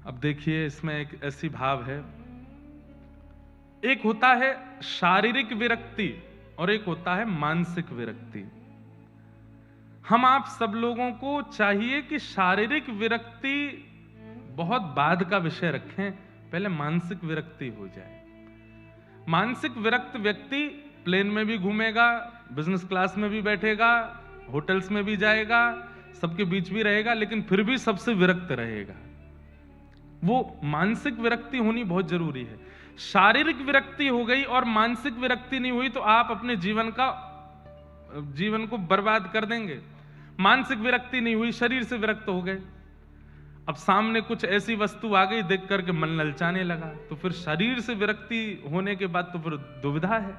अब देखिए, इसमें एक ऐसी भाव है, एक होता है शारीरिक विरक्ति और एक होता है मानसिक विरक्ति। हम आप सब लोगों को चाहिए कि शारीरिक विरक्ति बहुत बाद का विषय रखें, पहले मानसिक विरक्ति हो जाए। मानसिक विरक्त व्यक्ति प्लेन में भी घूमेगा, बिजनेस क्लास में भी बैठेगा, होटल्स में भी जाएगा, सबके बीच भी रहेगा, लेकिन फिर भी सबसे विरक्त रहेगा। वो मानसिक विरक्ति होनी बहुत जरूरी है। शारीरिक विरक्ति हो गई और मानसिक विरक्ति नहीं हुई तो आप अपने जीवन को बर्बाद कर देंगे। मानसिक विरक्ति नहीं हुई, शरीर से विरक्त हो गए। अब सामने कुछ ऐसी वस्तु आ गई, देख करके मन ललचाने लगा, तो फिर शरीर से विरक्ति होने के बाद तो फिर दुविधा है।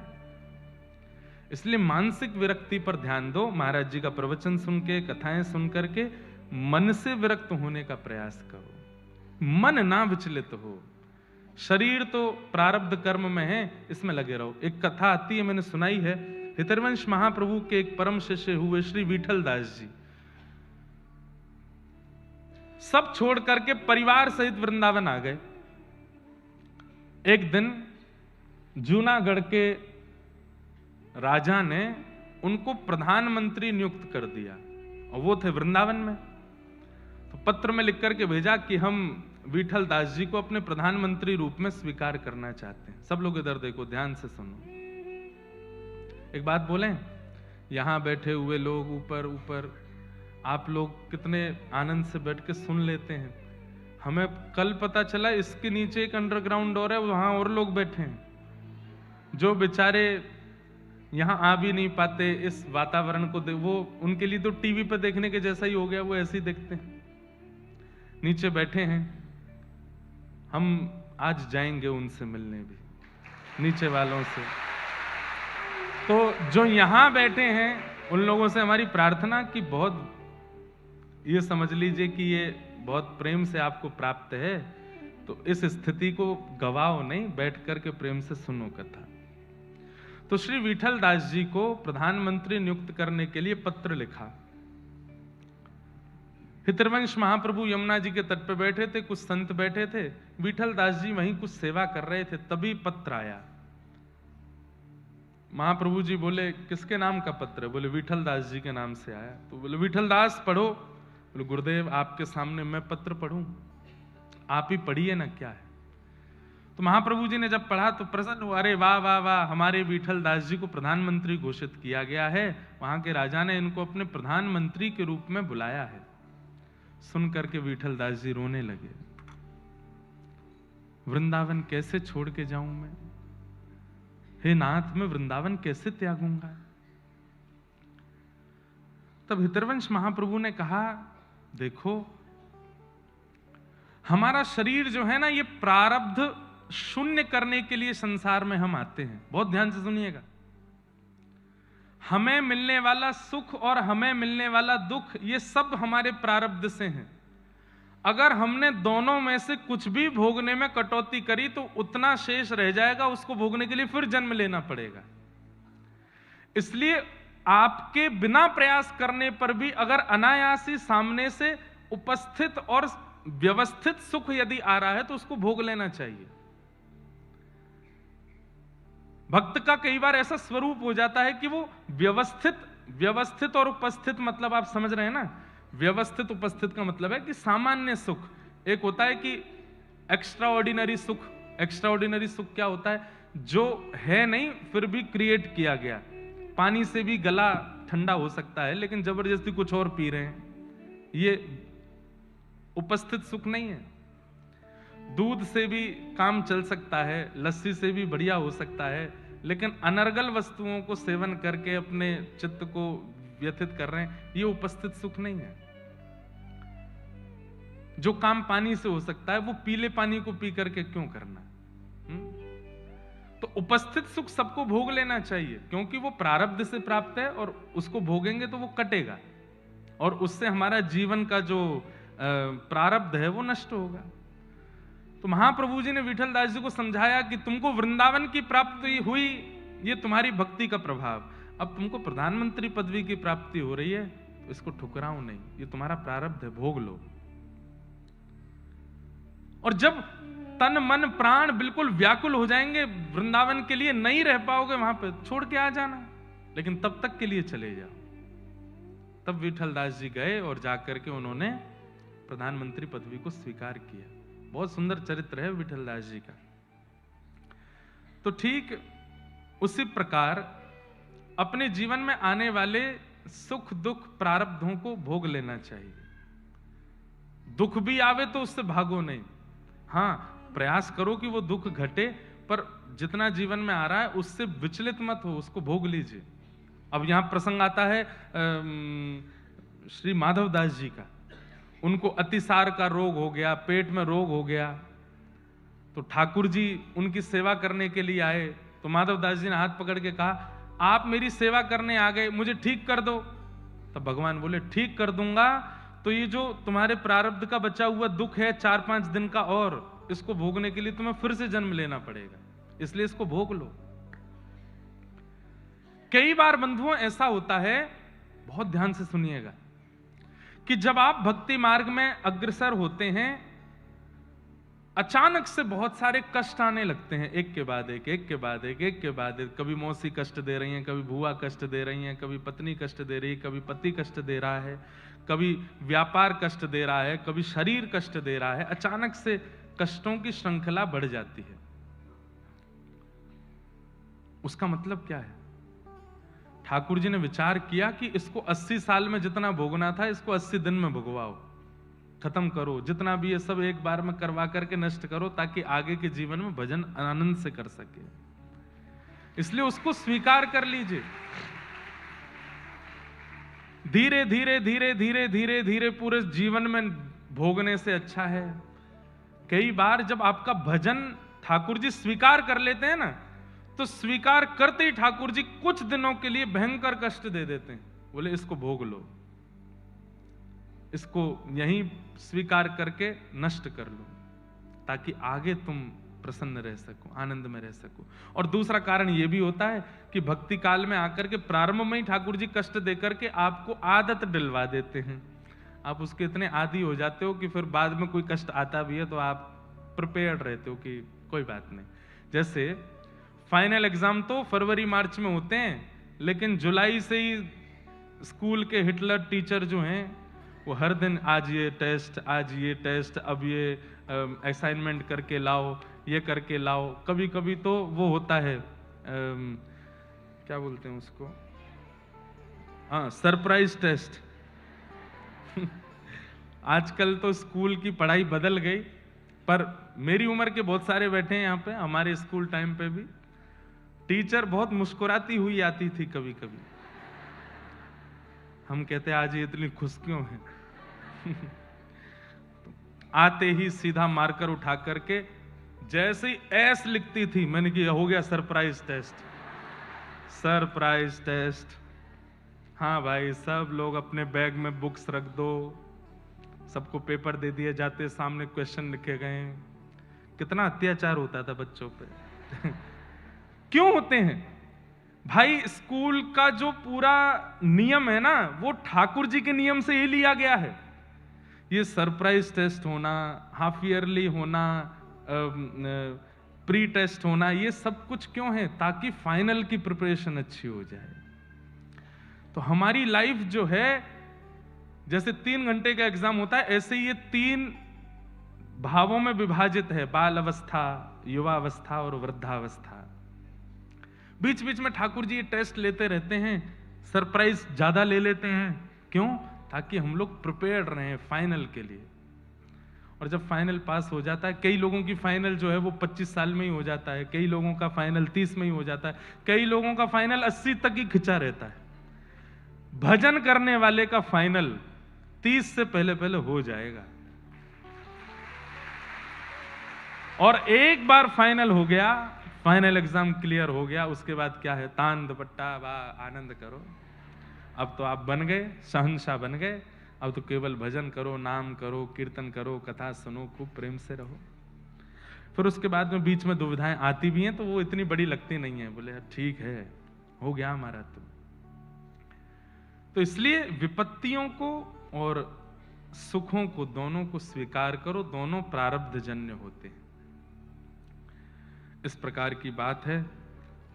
इसलिए मानसिक विरक्ति पर ध्यान दो। महाराज जी का प्रवचन सुन के, कथाएं सुन करके मन से विरक्त होने का प्रयास करो, मन ना विचलित हो। शरीर तो प्रारब्ध कर्म में है, इसमें लगे रहो। एक कथा आती है, मैंने सुनाई है, हितरवंश महाप्रभु के एक परम शिष्य हुए श्री विठल दास जी, सब छोड़ करके परिवार सहित वृंदावन आ गए। एक दिन जूनागढ़ के राजा ने उनको प्रधानमंत्री नियुक्त कर दिया और वो थे वृंदावन में। तो पत्र में लिख करके भेजा कि हम विठल दास जी को अपने प्रधानमंत्री रूप में स्वीकार करना चाहते हैं। सब लोग इधर देखो, ध्यान से सुनो। एक बात बोलें, यहां बैठे हुए लोग ऊपर आप लोग कितने आनंद से बैठ के सुन लेते हैं। हमें कल पता चला इसके नीचे एक अंडरग्राउंड और है, वहां और लोग बैठे हैं जो बेचारे यहां आ भी नहीं पाते। इस वातावरण को वो उनके लिए तो टीवी पर देखने के जैसा ही हो गया, वो ऐसे ही देखते हैं। नीचे बैठे हैं, हम आज जाएंगे उनसे मिलने भी, नीचे वालों से। तो जो यहां बैठे हैं उन लोगों से हमारी प्रार्थना कि बहुत ये समझ लीजिए कि ये बहुत प्रेम से आपको प्राप्त है, तो इस स्थिति को गवाओ नहीं, बैठ करके प्रेम से सुनो कथा। तो श्री विठल दास जी को प्रधानमंत्री नियुक्त करने के लिए पत्र लिखा। हितरवंश महाप्रभु यमुना जी के तट पर बैठे थे, कुछ संत बैठे थे, विठल दास जी वहीं कुछ सेवा कर रहे थे, तभी पत्र आया। महाप्रभु जी बोले, किसके नाम का पत्र है? बोले विठल दास जी के नाम से आया। तो बोले विठल दास पढ़ो। बोले गुरुदेव आपके सामने मैं पत्र पढ़ूं, आप ही पढ़िए ना, क्या है। तो महाप्रभु जी ने जब पढ़ा तो प्रसन्न हुआ, अरे वाह वाह वाह, हमारे विठल दास जी को प्रधानमंत्री घोषित किया गया है, वहां के राजा ने इनको अपने प्रधानमंत्री के रूप में बुलाया है। सुन करके विठल दास जी रोने लगे, वृंदावन कैसे छोड़ के जाऊं मैं, हे नाथ मैं वृंदावन कैसे त्यागूंगा। तब हितरवंश महाप्रभु ने कहा, देखो हमारा शरीर जो है ना, ये प्रारब्ध शून्य करने के लिए संसार में हम आते हैं। बहुत ध्यान से सुनिएगा। हमें मिलने वाला सुख और हमें मिलने वाला दुख, ये सब हमारे प्रारब्ध से हैं। अगर हमने दोनों में से कुछ भी भोगने में कटौती करी तो उतना शेष रह जाएगा, उसको भोगने के लिए फिर जन्म लेना पड़ेगा। इसलिए आपके बिना प्रयास करने पर भी अगर अनायासी सामने से उपस्थित और व्यवस्थित सुख यदि आ रहा है तो उसको भोग लेना चाहिए। भक्त का कई बार ऐसा स्वरूप हो जाता है कि वो व्यवस्थित और उपस्थित, मतलब आप समझ रहे हैं ना, व्यवस्थित उपस्थित का मतलब है कि सामान्य सुख एक होता है कि एक्स्ट्रा ऑर्डिनरी सुख। एक्स्ट्रा सुख क्या होता है? जो है नहीं फिर भी क्रिएट किया गया। पानी से भी गला ठंडा हो सकता है, लेकिन जबरदस्ती कुछ और पी रहे हैं, ये उपस्थित सुख नहीं है। दूध से भी काम चल सकता है, लस्सी से भी बढ़िया हो सकता है, लेकिन अनर्गल वस्तुओं को सेवन करके अपने चित्त को व्यथित कर रहे हैं, ये उपस्थित सुख नहीं है। जो काम पानी से हो सकता है वो पीले पानी को पी करके क्यों करना? तो उपस्थित सुख सबको भोग लेना चाहिए, क्योंकि वो प्रारब्ध से प्राप्त है और उसको भोगेंगे तो वो कटेगा और उससे हमारा जीवन का जो प्रारब्ध है वो नष्ट होगा। तो महाप्रभु जी ने विठल दास जी को समझाया कि तुमको वृंदावन की प्राप्ति हुई, ये तुम्हारी भक्ति का प्रभाव। अब तुमको प्रधानमंत्री पदवी की प्राप्ति हो रही है तो इसको ठुकराओ नहीं, ये तुम्हारा प्रारब्ध है, भोग लो। और जब तन मन प्राण बिल्कुल व्याकुल हो जाएंगे, वृंदावन के लिए नहीं रह पाओगे वहां पे, छोड़ के आ जाना, लेकिन तब तक के लिए चले जाओ। तब विठल दास जी गए और जाकर के उन्होंने प्रधानमंत्री पदवी को स्वीकार किया। बहुत सुंदर चरित्र है विठल दास जी का। तो ठीक उसी प्रकार अपने जीवन में आने वाले सुख दुख प्रारब्धों को भोग लेना चाहिए। दुख भी आवे तो उससे भागो नहीं, हां प्रयास करो कि वो दुख घटे, पर जितना जीवन में आ रहा है उससे विचलित मत हो, उसको भोग लीजिए। अब यहां प्रसंग आता है श्री माधव दास जी का। उनको अतिसार का रोग हो गया, पेट में रोग हो गया, तो ठाकुर जी उनकी सेवा करने के लिए आए। तो माधव दास जी ने हाथ पकड़ के कहा, आप मेरी सेवा करने आ गए, मुझे ठीक कर दो। तब भगवान बोले, ठीक कर दूंगा, तो ये जो तुम्हारे प्रारब्ध का बचा हुआ दुख है 4-5 दिन का, और इसको भोगने के लिए तुम्हें फिर से जन्म लेना पड़ेगा, इसलिए इसको भोग लो। कई बार बंधुओं ऐसा होता है, बहुत ध्यान से सुनिएगा, कि जब आप भक्ति मार्ग में अग्रसर होते हैं, अचानक से बहुत सारे कष्ट आने लगते हैं, एक के बाद एक, एक के बाद एक, एक के बाद एक। कभी मौसी कष्ट दे रही हैं, कभी बुआ कष्ट दे रही हैं, कभी पत्नी कष्ट दे रही है, कभी पति कष्ट दे रहा है, कभी व्यापार कष्ट दे रहा है, कभी शरीर कष्ट दे रहा है। अचानक से कष्टों की श्रृंखला बढ़ जाती है। उसका मतलब क्या है? ठाकुर जी ने विचार किया कि इसको 80 साल में जितना भोगना था, इसको 80 दिन में भोगवाओ, खत्म करो, जितना भी ये सब एक बार में करवा करके नष्ट करो, ताकि आगे के जीवन में भजन आनंद से कर सके। इसलिए उसको स्वीकार कर लीजिए। धीरे धीरे धीरे धीरे धीरे धीरे पूरे जीवन में भोगने से अच्छा है। कई बार जब आपका भजन ठाकुर जी स्वीकार कर लेते हैं ना, तो स्वीकार करते ही ठाकुर जी कुछ दिनों के लिए भयंकर कष्ट दे देते हैं। बोले इसको भोग लो, इसको यहीं स्वीकार करके नष्ट कर लो, ताकि आगे तुम प्रसन्न रह सको, आनंद में रह सको। और दूसरा कारण यह भी होता है कि भक्ति काल में आकर के प्रारंभ में ही ठाकुर जी कष्ट देकर के आपको आदत दिलवा देते हैं। आप उसके इतने आदी हो जाते हो कि फिर बाद में कोई कष्ट आता भी है तो आप प्रिपेयर्ड रहते हो कि कोई बात नहीं। जैसे फाइनल एग्जाम तो फरवरी मार्च में होते हैं, लेकिन जुलाई से ही स्कूल के हिटलर टीचर जो हैं वो हर दिन आज ये टेस्ट, आज ये टेस्ट, अब ये असाइनमेंट करके लाओ, ये करके लाओ। कभी कभी तो वो होता है क्या बोलते हैं उसको, हाँ सरप्राइज टेस्ट। आजकल तो स्कूल की पढ़ाई बदल गई, पर मेरी उम्र के बहुत सारे बैठे हैं यहाँ पे। हमारे स्कूल टाइम पे भी टीचर बहुत मुस्कुराती हुई आती थी कभी कभी। हम कहते आज ये इतनी खुश क्यों है। तो आते ही सीधा मार्कर उठा करके जैसे ही एस लिखती थी, मैंने किया हो गया सरप्राइज टेस्ट, सरप्राइज टेस्ट। हाँ भाई, सब लोग अपने बैग में बुक्स रख दो, सबको पेपर दे दिए जाते, सामने क्वेश्चन लिखे गए। कितना अत्याचार होता था बच्चों पे। क्यों होते हैं भाई? स्कूल का जो पूरा नियम है ना, वो ठाकुर जी के नियम से ही लिया गया है। ये सरप्राइज टेस्ट होना, हाफ ईयरली होना, प्री टेस्ट होना, ये सब कुछ क्यों है? ताकि फाइनल की प्रिपरेशन अच्छी हो जाए। तो हमारी लाइफ जो है, जैसे 3 घंटे का एग्जाम होता है, ऐसे ये 3 भावों में विभाजित है, बाल अवस्था, युवा अवस्था और वृद्धावस्था। बीच बीच में ठाकुर जी ये टेस्ट लेते रहते हैं, सरप्राइज ज्यादा ले लेते हैं। क्यों? ताकि हम लोग प्रिपेयर्ड रहें फाइनल के लिए। और जब फाइनल पास हो जाता है, कई लोगों की फाइनल जो है वो 25 साल में ही हो जाता है, कई लोगों का फाइनल 30 में ही हो जाता है, कई लोगों का फाइनल 80 तक ही खिंचा रहता है। भजन करने वाले का फाइनल 30 से पहले पहले हो जाएगा। और एक बार फाइनल हो गया, फाइनल एग्जाम क्लियर हो गया, उसके बाद क्या है? तान दुपट्टा, वाह आनंद करो। अब तो आप बन गए, शहंशाह बन गए। अब तो केवल भजन करो, नाम करो, कीर्तन करो, कथा सुनो, खूब प्रेम से रहो। फिर उसके बाद में बीच में दुविधाएं आती भी हैं, तो वो इतनी बड़ी लगती नहीं है। बोले ठीक है, हो गया हमारा। तो इसलिए विपत्तियों को और सुखों को दोनों को स्वीकार करो, दोनों प्रारब्ध जन्य होते हैं। इस प्रकार की बात है।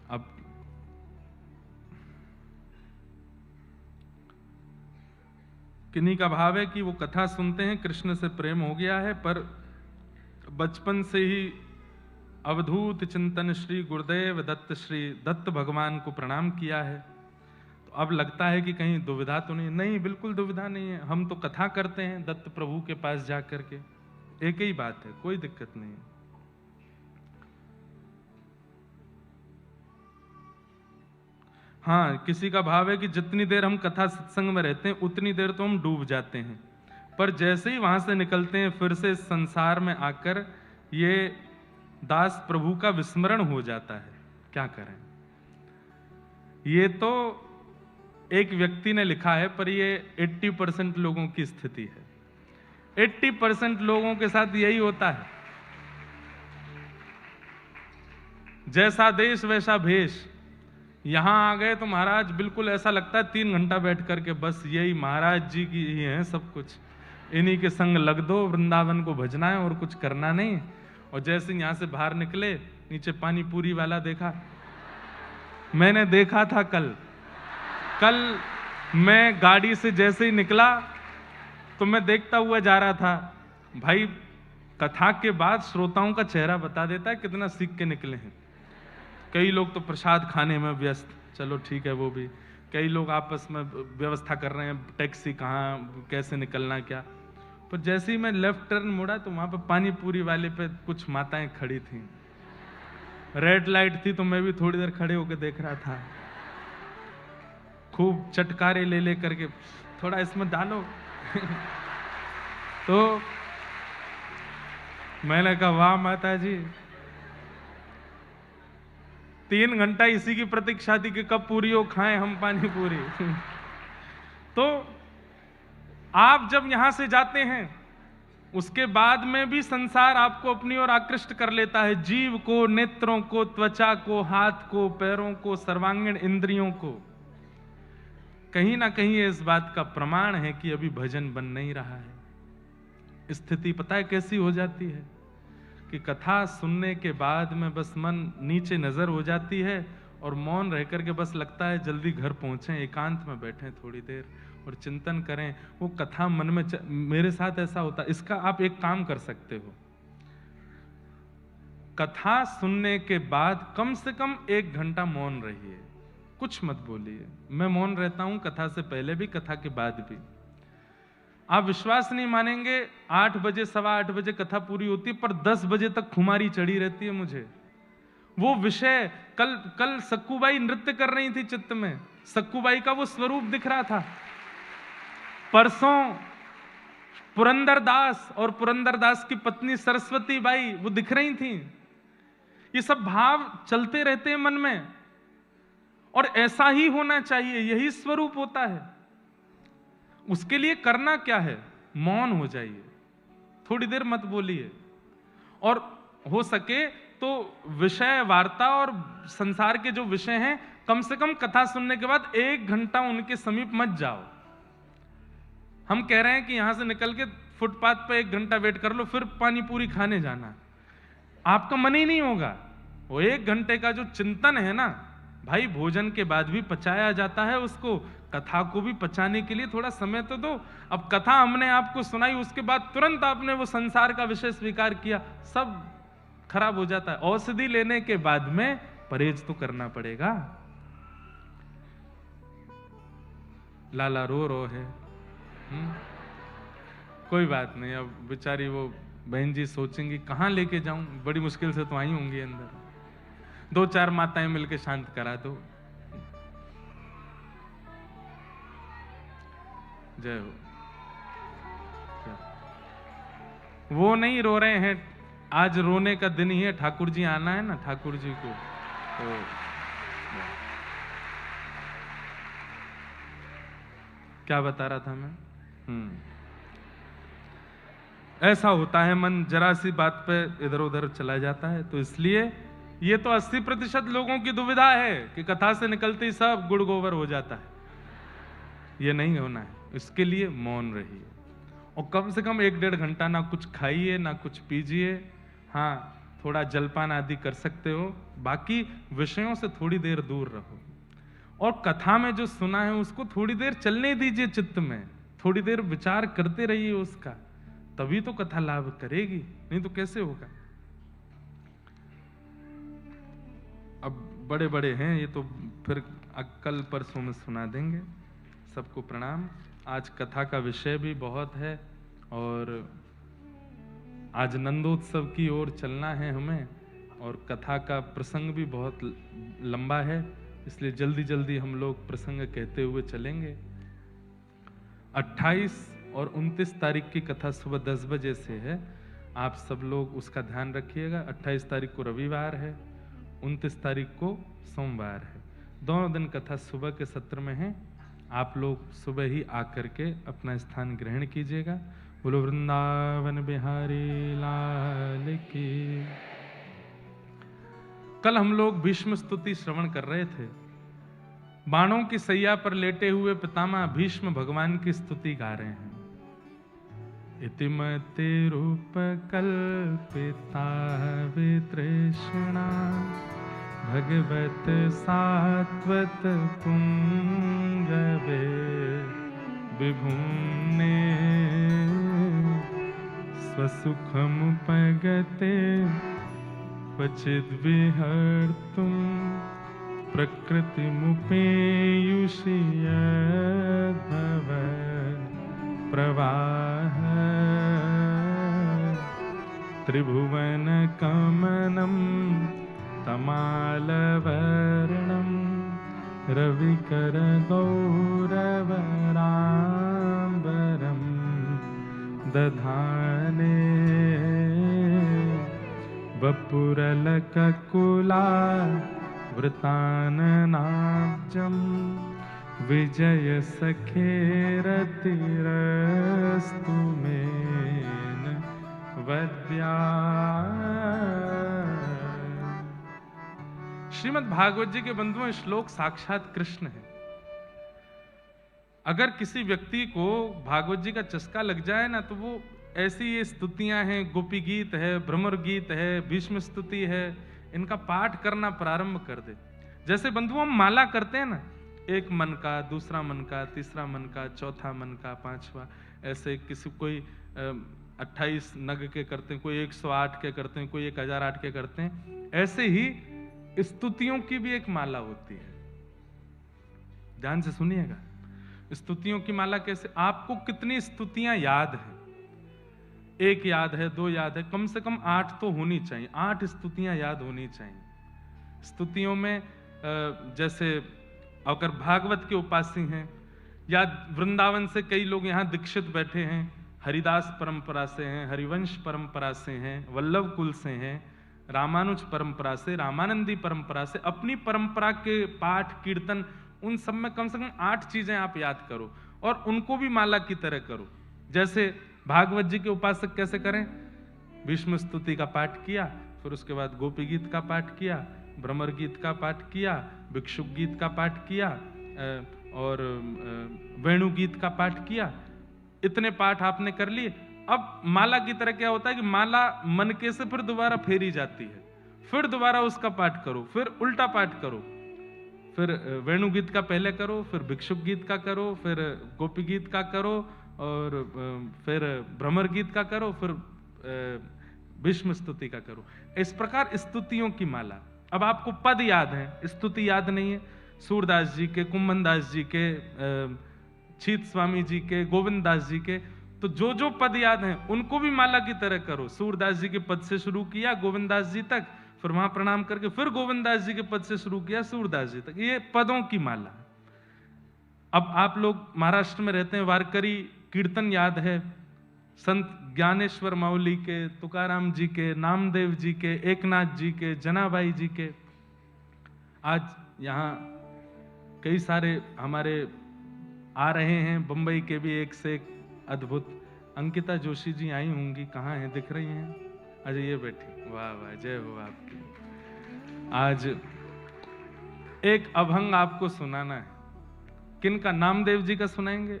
अब किन्हीं का भाव है कि वो कथा सुनते हैं, कृष्ण से प्रेम हो गया है, पर बचपन से ही अवधूत चिंतन श्री गुरुदेव दत्त श्री दत्त भगवान को प्रणाम किया है, तो अब लगता है कि कहीं दुविधा तो नहीं। नहीं, बिल्कुल दुविधा नहीं है। हम तो कथा करते हैं दत्त प्रभु के पास जाकर के, एक ही बात है, कोई दिक्कत नहीं है। हाँ, किसी का भाव है कि जितनी देर हम कथा सत्संग में रहते हैं उतनी देर तो हम डूब जाते हैं, पर जैसे ही वहां से निकलते हैं फिर से संसार में आकर ये दास प्रभु का विस्मरण हो जाता है। क्या करें? ये तो एक व्यक्ति ने लिखा है, पर ये 80% लोगों की स्थिति है। 80% लोगों के साथ यही होता है। जैसा देश वैसा भेष। यहां आ गए तो महाराज बिल्कुल ऐसा लगता है 3 घंटा बैठ करके बस यही महाराज जी की ही है सब कुछ, इन्हीं के संग लग दो, वृंदावन को भजना है और कुछ करना नहीं। और जैसे यहां से बाहर निकले, नीचे पानी पूरी वाला देखा, मैंने देखा था कल मैं गाड़ी से जैसे ही निकला तो मैं देखता हुआ जा रहा था। भाई, कथा के बाद श्रोताओं का चेहरा बता देता है कितना सीख के निकले हैं। कई लोग तो प्रसाद खाने में व्यस्त, चलो ठीक है वो भी। कई लोग आपस में व्यवस्था कर रहे हैं, टैक्सी कहाँ, कैसे निकलना क्या। पर जैसे ही मैं लेफ्ट टर्न मुड़ा तो वहां पे पानी पूरी वाले पे कुछ माताएं खड़ी थी, रेड लाइट थी, तो मैं भी थोड़ी देर खड़े होकर देख रहा था। खूब चटकारे ले करके, थोड़ा इसमें डालो तो मैंने कहा वाह माता जी, 3 घंटा इसी की प्रतीक्षा थी कि कब पूरी हो, खाएं हम पानी पूरी तो आप जब यहां से जाते हैं उसके बाद में भी संसार आपको अपनी ओर आकृष्ट कर लेता है। जीव को, नेत्रों को, त्वचा को, हाथ को, पैरों को, सर्वांगीण इंद्रियों को। कहीं ना कहीं ये इस बात का प्रमाण है कि अभी भजन बन नहीं रहा है। स्थिति पता है कैसी हो जाती है कि कथा सुनने के बाद में बस मन नीचे नजर हो जाती है और मौन रह करके बस लगता है जल्दी घर पहुंचें, एकांत में बैठें थोड़ी देर और चिंतन करें। वो कथा मन में मेरे साथ ऐसा होता है। इसका आप एक काम कर सकते हो, कथा सुनने के बाद कम से कम 1 घंटा मौन रहिए, कुछ मत बोलिए। मैं मौन रहता हूं कथा से पहले भी, कथा के बाद भी। आप विश्वास नहीं मानेंगे, 8 बजे, 8:15 बजे कथा पूरी होती है, पर 10 बजे तक खुमारी चढ़ी रहती है मुझे। वो विषय, कल सक्कूबाई नृत्य कर रही थी चित्त में, सक्कूबाई का वो स्वरूप दिख रहा था। परसों पुरंदरदास और पुरंदरदास की पत्नी सरस्वती बाई वो दिख रही थी। ये सब भाव चलते रहते हैं मन में, और ऐसा ही होना चाहिए, यही स्वरूप होता है। उसके लिए करना क्या है? मौन हो जाइए, थोड़ी देर मत बोलिए, और हो सके तो विषय वार्ता और संसार के जो विषय हैं, कम से कम कथा सुनने के बाद 1 घंटा उनके समीप मत जाओ। हम कह रहे हैं कि यहां से निकल के फुटपाथ पे 1 घंटा वेट कर लो, फिर पानी पूरी खाने जाना, आपका मन ही नहीं होगा। वो 1 घंटे का जो चिंतन है ना भाई, भोजन के बाद भी पचाया जाता है उसको, कथा को भी पचाने के लिए थोड़ा समय तो दो। अब कथा हमने आपको सुनाई, उसके बाद तुरंत आपने वो संसार का विषय स्वीकार किया, सब खराब हो जाता है। औषधि लेने के बाद में परहेज तो करना पड़ेगा। लाला रो है। कोई बात नहीं, अब बेचारी वो बहन जी सोचेंगी कहां लेके जाऊं, बड़ी मुश्किल से तो आई होंगी अंदर, 2-4 माताएं मिलकर शांत करा दो। जय हो। वो नहीं रो रहे हैं, आज रोने का दिन ही है, ठाकुर जी आना है ना, ठाकुर जी को तो क्या बता रहा था मैं? ऐसा होता है, मन जरा सी बात पे इधर उधर चला जाता है। तो इसलिए ये तो 80% लोगों की दुविधा है कि कथा से निकलते ही सब गुड़ गोबर हो जाता है। ये नहीं होना है, इसके लिए मौन रहिए। और कम से कम 1-1.5 घंटा ना कुछ खाइए ना कुछ पीजिए। हाँ, थोड़ा जलपान आदि कर सकते हो, बाकी विषयों से थोड़ी देर दूर रहो। और कथा में जो सुना है उसको थोड़ी देर चलने दीजिए चित्त में, थोड़ी देर विचार करते रहिए उसका, तभी तो कथा लाभ करेगी, नहीं तो कैसे होगा। अब बड़े बड़े हैं ये तो फिर कल परसों में सुना देंगे। सबको प्रणाम। आज कथा का विषय भी बहुत है और आज नंदोत्सव की ओर चलना है हमें, और कथा का प्रसंग भी बहुत लंबा है, इसलिए जल्दी जल्दी हम लोग प्रसंग कहते हुए चलेंगे। 28 और 29 तारीख की कथा सुबह 10 बजे से है, आप सब लोग उसका ध्यान रखिएगा। 28 तारीख को रविवार है, 29 तारीख को सोमवार है। दोनों दिन कथा सुबह के सत्र में है, आप लोग सुबह ही आकर के अपना स्थान ग्रहण कीजिएगा। बोलो वृंदावन बिहारी लाल की। कल हम लोग भीष्म स्तुति श्रवण कर रहे थे। बाणों की सैया पर लेटे हुए पितामह भीष्म भगवान की स्तुति गा रहे हैं। इतिमते रूप कल्पिता वितृष्णा भगवत सात्वत पुंगवे विभुम्ने स्वसुखमुपगते क्वचिद् विहर्तुं प्रकृतिमुपेयुषि यद्भव प्रवाह त्रिभुवनकमनं तमालवर्णं रविकरगौरवराम्बरं दधाने वपुरलककुला वृताननाब्जं विजयसखेरतिरस्तु मेन वद्या। श्रीमद् भागवत जी के बंधुओं, श्लोक साक्षात कृष्ण है। अगर किसी व्यक्ति को भागवत जी का चस्का लग जाए ना, तो वो ऐसी ये स्तुतियां हैं, गोपी गीत है, भ्रमर गीत है, भीष्म स्तुति है, इनका पाठ करना प्रारंभ कर दे। जैसे बंधुओं हम माला करते हैं ना, एक मन का, दूसरा मन का, तीसरा मन का, चौथा मन का, पांचवा, ऐसे किसी कोई 28 नग के करते हैं, कोई 108 के करते हैं, कोई 1008 के करते हैं। ऐसे ही स्तुतियों की भी एक माला होती है। ध्यान से सुनिएगा, स्तुतियों की माला कैसे, आपको कितनी स्तुतियां याद है? 1 याद है, 2 याद है, कम से कम 8 तो होनी चाहिए। 8 स्तुतियां याद होनी चाहिए। स्तुतियों में जैसे अगर भागवत के उपासी हैं, या वृंदावन से कई लोग यहाँ दीक्षित बैठे हैं, हरिदास परंपरा से हैं, हरिवंश परंपरा से हैं, वल्लभ कुल से हैं, रामानुज परंपरा से, रामानंदी परंपरा से, अपनी परंपरा के पाठ कीर्तन, उन सब में कम से कम 8 चीजें आप याद करो और उनको भी माला की तरह करो। जैसे भागवत जी के उपासक कैसे करें? भीष्म स्तुति का पाठ किया, फिर उसके बाद गोपी गीत का पाठ किया, भ्रमर गीत का पाठ किया, भिक्षुक गीत का पाठ किया और वेणु गीत का पाठ किया। इतने पाठ आपने कर लिए। अब माला की तरह क्या होता है कि माला मनके से फिर दोबारा फेरी जाती है, फिर दोबारा उसका पाठ करो, फिर उल्टा पाठ करो, फिर वेणु गीत का पहले करो, फिर भिक्षुक गीत का करो, फिर गोपी गीत का करो, और फिर भ्रमर गीत का करो, फिर भीष्म स्तुति का करो। इस प्रकार स्तुतियों की माला। अब आपको पद याद है, स्तुति याद नहीं है, सूरदास जी के, कुंभन दास जी के, छीत स्वामी जी के, गोविंद दास जी के, तो जो जो पद याद हैं उनको भी माला की तरह करो। सूरदास जी के पद से शुरू किया गोविंद दास जी तक, फिर वहां प्रणाम करके फिर गोविंद दास जी के पद से शुरू किया सूरदास जी तक। ये पदों की माला। अब आप लोग महाराष्ट्र में रहते हैं, वारकरी कीर्तन याद है, संत ज्ञानेश्वर माउली के, तुकाराम जी के, नामदेव जी के, एकनाथ जी के, जनाबाई जी के। आज यहाँ कई सारे हमारे आ रहे हैं, बंबई के भी एक से एक अद्भुत। अंकिता जोशी जी आई होंगी, कहाँ हैं? दिख रही हैं? अजय ये बैठी, वाह वाह, जय हो आपकी। आज एक अभंग आपको सुनाना है। किनका? नामदेव जी का सुनाएंगे,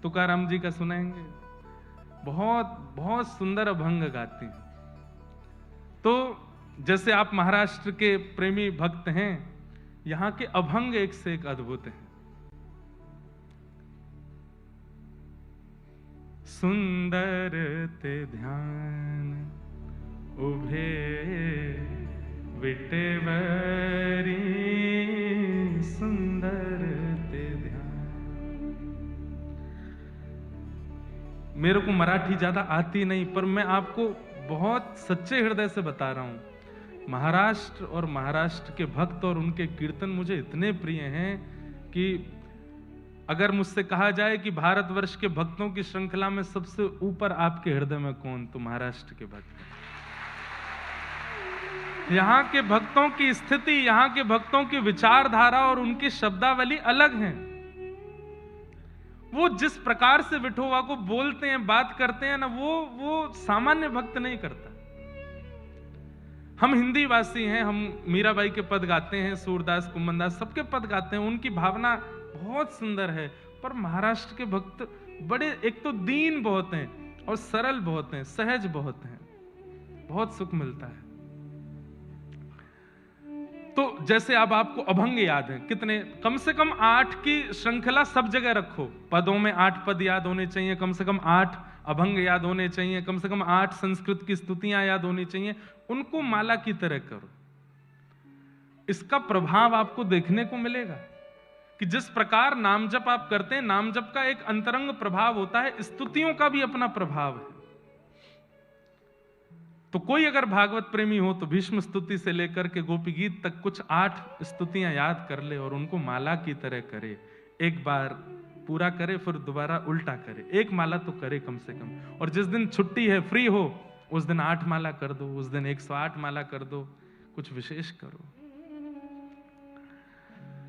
तुकाराम जी का सुनाएंगे, बहुत बहुत सुंदर अभंग गाती हैं। तो जैसे आप महाराष्ट्र के प्रेमी भक्त हैं, यहां के अभंग एक से एक अद्भुत हैं। सुंदर ते ध्यान उभे विटेवरी, सुंदर ते ध्यान। मेरे को मराठी ज्यादा आती नहीं, पर मैं आपको बहुत सच्चे हृदय से बता रहा हूं, महाराष्ट्र और महाराष्ट्र के भक्त और उनके कीर्तन मुझे इतने प्रिय हैं कि अगर मुझसे कहा जाए कि भारतवर्ष के भक्तों की श्रृंखला में सबसे ऊपर आपके हृदय में कौन, तो महाराष्ट्र के भक्त। यहां के भक्तों की स्थिति, यहां के भक्तों की विचारधारा और उनकी शब्दावली अलग है। वो जिस प्रकार से विठोबा को बोलते हैं, बात करते हैं ना, वो सामान्य भक्त नहीं करता। हम हिंदी वासी हैं, हम मीराबाई के पद गाते हैं, सूरदास, कुंभनदास, सबके पद गाते हैं, उनकी भावना बहुत सुंदर है। पर महाराष्ट्र के भक्त बड़े, एक तो दीन बहुत हैं और सरल बहुत हैं, सहज बहुत हैं, बहुत सुख मिलता है। तो जैसे अब आपको अभंग याद है, कितने, कम से कम 8 की श्रृंखला सब जगह रखो। पदों में 8 पद याद होने चाहिए, कम से कम 8 अभंग याद होने चाहिए, कम से कम 8 संस्कृत की स्तुतियां याद होनी चाहिए। उनको माला की तरह करो। इसका प्रभाव आपको देखने को मिलेगा कि जिस प्रकार नाम जप आप करते हैं, नाम जप का एक अंतरंग प्रभाव होता है, स्तुतियों का भी अपना प्रभाव है। तो कोई अगर भागवत प्रेमी हो तो भीष्म स्तुति से लेकर के गोपी गीत तक कुछ 8 स्तुतियां याद कर ले और उनको माला की तरह करे। एक बार पूरा करे, फिर दोबारा उल्टा करे, एक माला तो करे कम से कम। और जिस दिन छुट्टी है, फ्री हो, उस दिन 8 माला कर दो, उस दिन 108 माला कर दो, कुछ विशेष करो।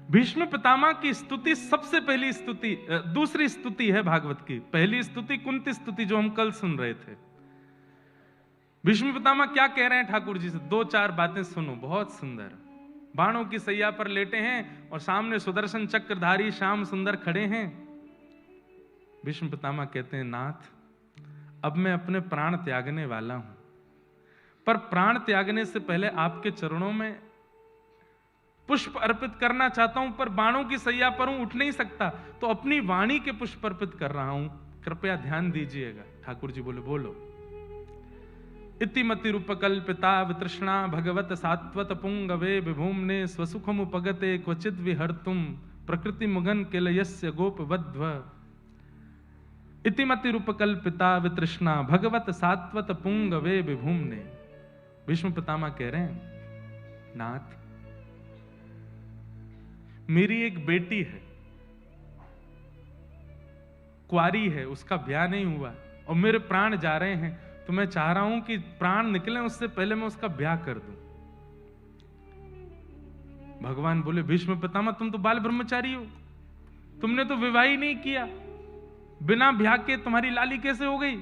भीष्म पितामह की स्तुति सबसे पहली स्तुति, दूसरी स्तुति है भागवत की। पहली स्तुति कुंती स्तुति जो हम कल सुन रहे थे। भीष्म पितामह क्या कह रहे हैं ठाकुर जी से, 2-4 बातें सुनो, बहुत सुंदर। बाणों की सैया पर लेटे हैं और सामने सुदर्शन चक्रधारी श्याम सुंदर खड़े हैं। भीष्म पितामह कहते हैं, नाथ, अब मैं अपने प्राण त्यागने वाला हूं, पर प्राण त्यागने से पहले आपके चरणों में पुष्प अर्पित करना चाहता हूं, पर बाणों की सैया पर हूं, उठ नहीं सकता, तो अपनी वाणी के पुष्प अर्पित कर रहा हूं, कृपया ध्यान दीजिएगा। ठाकुर जी बोले, बोलो। इतिमति रूपकल्पिता वितृष्णा भगवत सात्वत पुंगवे विभूम्ने स्वसुखम उपगते क्वचित विहर्तुम प्रकृति मुगन केलयस्य गोपवध्व। इतिमति रूपकल्पिता वितृष्णा भगवत सात्वत पुंगवे विभूम्ने। भीष्म पितामह कह रहे हैं, नाथ, मेरी एक बेटी है, कुंवारी है, उसका ब्याह नहीं हुआ और मेरे प्राण जा रहे हैं, तो मैं चाह रहा हूं कि प्राण निकले उससे पहले मैं उसका ब्याह कर दूं। भगवान बोले, भीष्म पितामह, तुम तो बाल ब्रह्मचारी हो, तुमने तो विवाह ही नहीं किया, बिना ब्याह के तुम्हारी लाली कैसे हो गई?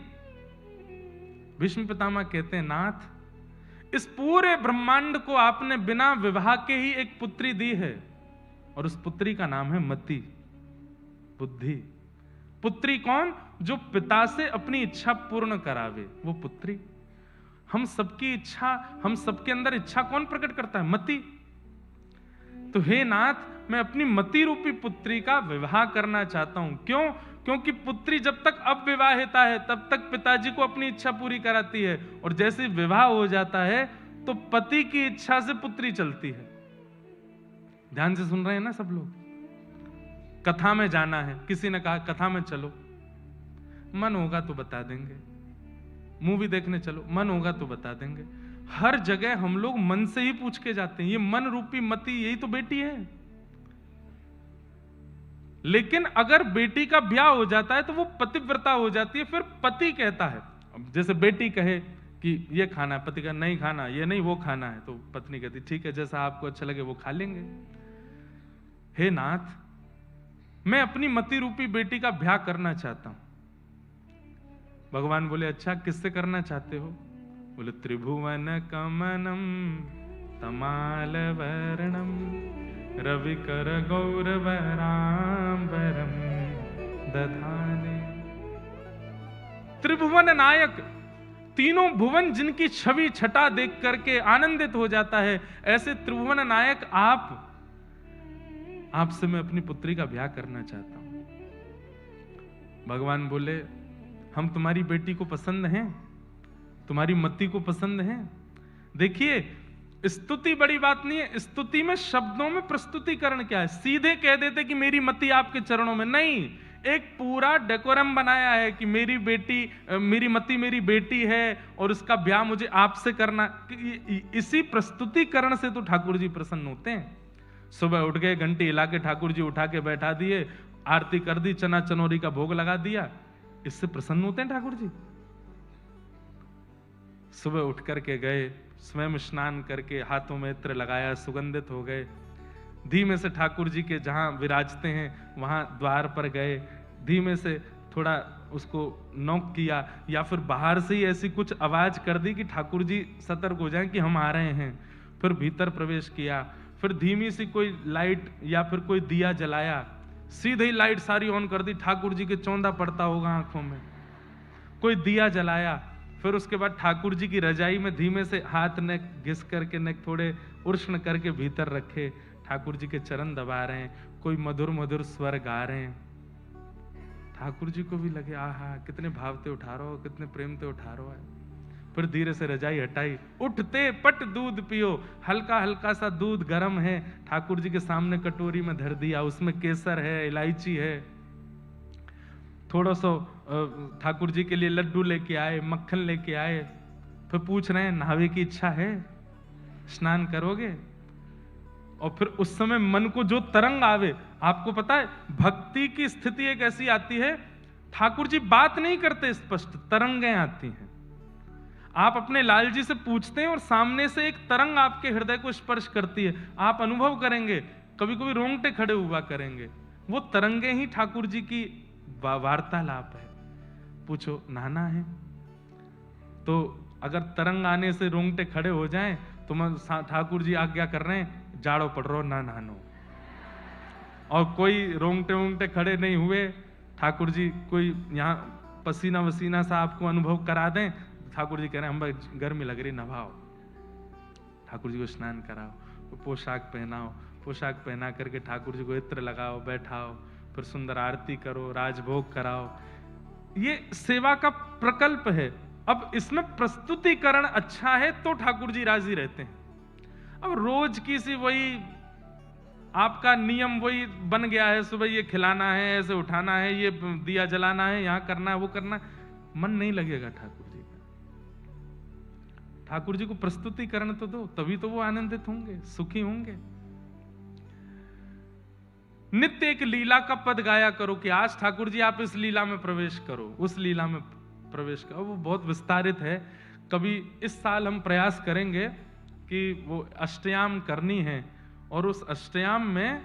भीष्म पितामह कहते हैं, नाथ, इस पूरे ब्रह्मांड को आपने बिना विवाह के ही एक पुत्री दी है, और उस पुत्री का नाम है मति, बुद्धि। पुत्री कौन? जो पिता से अपनी इच्छा पूर्ण करावे, वो पुत्री। हम सबकी इच्छा, हम सबके अंदर इच्छा कौन प्रकट करता है? मति। तो हे नाथ, मैं अपनी मति रूपी पुत्री का विवाह करना चाहता हूं। क्यों? क्योंकि पुत्री जब तक अविवाहिता है तब तक पिताजी को अपनी इच्छा पूरी कराती है, और जैसे विवाह हो जाता है तो पति की इच्छा से पुत्री चलती है। ध्यान से सुन रहे हैं ना सब लोग? कथा में जाना है, किसी ने कहा कथा में चलो, मन होगा तो बता देंगे। मूवी देखने चलो, मन होगा तो बता देंगे। हर जगह हम लोग मन से ही पूछ के जाते हैं। ये मन रूपी मति, यही तो बेटी है। लेकिन अगर बेटी का ब्याह हो जाता है तो वो पतिव्रता हो जाती है। फिर पति कहता है, जैसे बेटी कहे कि ये खाना है, पति का नहीं खाना, ये नहीं वो खाना है, तो पत्नी कहती ठीक है, जैसा आपको अच्छा लगे वो खा लेंगे। हे नाथ, मैं अपनी मति रूपी बेटी का ब्याह करना चाहता हूं। भगवान बोले, अच्छा किससे करना चाहते हो? बोले, त्रिभुवन कमनम तमाल वर्णम रविकर गौरव रामवरम दधाने। त्रिभुवन नायक, तीनों भुवन जिनकी छवि छटा देख करके आनंदित हो जाता है, ऐसे त्रिभुवन नायक आपसे मैं अपनी पुत्री का ब्याह करना चाहता हूं। भगवान बोले, हम तुम्हारी बेटी को पसंद हैं, तुम्हारी मति को पसंद हैं। देखिए, स्तुति बड़ी बात नहीं है, स्तुति में शब्दों में प्रस्तुतिकरण क्या है। सीधे कह देते कि मेरी मति आपके चरणों में, नहीं, एक पूरा डेकोरम बनाया है कि मेरी मति मेरी बेटी है और उसका ब्याह मुझे आपसे करना। इसी प्रस्तुतिकरण से तो ठाकुर जी प्रसन्न होते हैं। सुबह उठ गए, घंटी हिला के ठाकुर जी उठा के बैठा दिए, आरती कर दी, चना चनोरी का भोग लगा दिया, इससे प्रसन्न होते हैं ठाकुर जी। सुबह उठ करके गए, स्वयं स्नान करके हाथों में इत्र लगाया, सुगंधित हो गए, धीमे से ठाकुर जी के जहां विराजते हैं वहां द्वार पर गए, धीमे से थोड़ा उसको नॉक किया, या फिर बाहर से ही ऐसी कुछ आवाज कर दी कि ठाकुर जी सतर्क हो जाएं कि हम आ रहे हैं। फिर भीतर प्रवेश किया, फिर धीमी सी कोई लाइट या फिर कोई दिया जलाया, सीधे ही लाइट सारी ऑन कर दी, ठाकुर जी के चौंधा पड़ता होगा आंखों में, कोई दिया जलाया। फिर उसके बाद ठाकुर जी की रजाई में धीमे से हाथ नेक घिस करके, नेक थोड़े उष्ण करके भीतर रखे, ठाकुर जी के चरण दबा रहे हैं, कोई मधुर मधुर स्वर गा रहे हैं। ठाकुर जी को भी लगे, आहा कितने भावते उठा रहा हो, कितने प्रेम ते उठा रहा है। फिर धीरे से रजाई हटाई, उठते पट दूध पियो, हल्का हल्का सा दूध गर्म है, ठाकुर जी के सामने कटोरी में धर दिया, उसमें केसर है, इलायची है, थोड़ा सा ठाकुर जी के लिए लड्डू लेके आए, मक्खन लेके आए। फिर पूछ रहे हैं, नहावे की इच्छा है, स्नान करोगे? और फिर उस समय मन को जो तरंग आवे, आपको पता है भक्ति की स्थिति एक ऐसी आती है, ठाकुर जी बात नहीं करते स्पष्ट, तरंगें आती हैं। आप अपने लाल जी से पूछते हैं और सामने से एक तरंग आपके हृदय को स्पर्श करती है, आप अनुभव करेंगे, कभी कभी रोंगटे खड़े हुआ करेंगे। वो तरंगे ही ठाकुर जी की वार्तालाप है। पूछो नहाना है, तो अगर तरंग आने से रोंगटे खड़े हो जाएं तो ठाकुर जी आज्ञा कर रहे हैं, जाड़ो पड़ रहा ना नहानो। और कोई रोंगटे वोंगटे खड़े नहीं हुए, ठाकुर जी कोई यहाँ पसीना वसीना सा आपको अनुभव करा दें, ठाकुर जी कह रहे हैं हम गर्मी लग रही, नभाओ, ठाकुर जी को स्नान कराओ, तो पोशाक पहनाओ, पोशाक पहना करके ठाकुर जी को इत्र लगाओ, बैठाओ, फिर सुंदर आरती करो, राजभोग कराओ। ये सेवा का प्रकल्प है। अब इसमें प्रस्तुतिकरण अच्छा है तो ठाकुर जी राजी रहते हैं। अब रोज की सी वही आपका नियम वही बन गया है, सुबह ये खिलाना है, ऐसे उठाना है, ये दिया जलाना है, यहाँ करना है, वो करना है, मन नहीं लगेगा ठाकुर जी का। ठाकुर जी को प्रस्तुतिकरण तो दो, तभी तो वो आनंदित होंगे, सुखी होंगे। नित्य एक लीला का पद गाया करो कि आज ठाकुर जी आप इस लीला में प्रवेश करो, उस लीला में प्रवेश करो। वो बहुत विस्तारित है, कभी इस साल हम प्रयास करेंगे कि वो अष्टयाम करनी है, और उस अष्टयाम में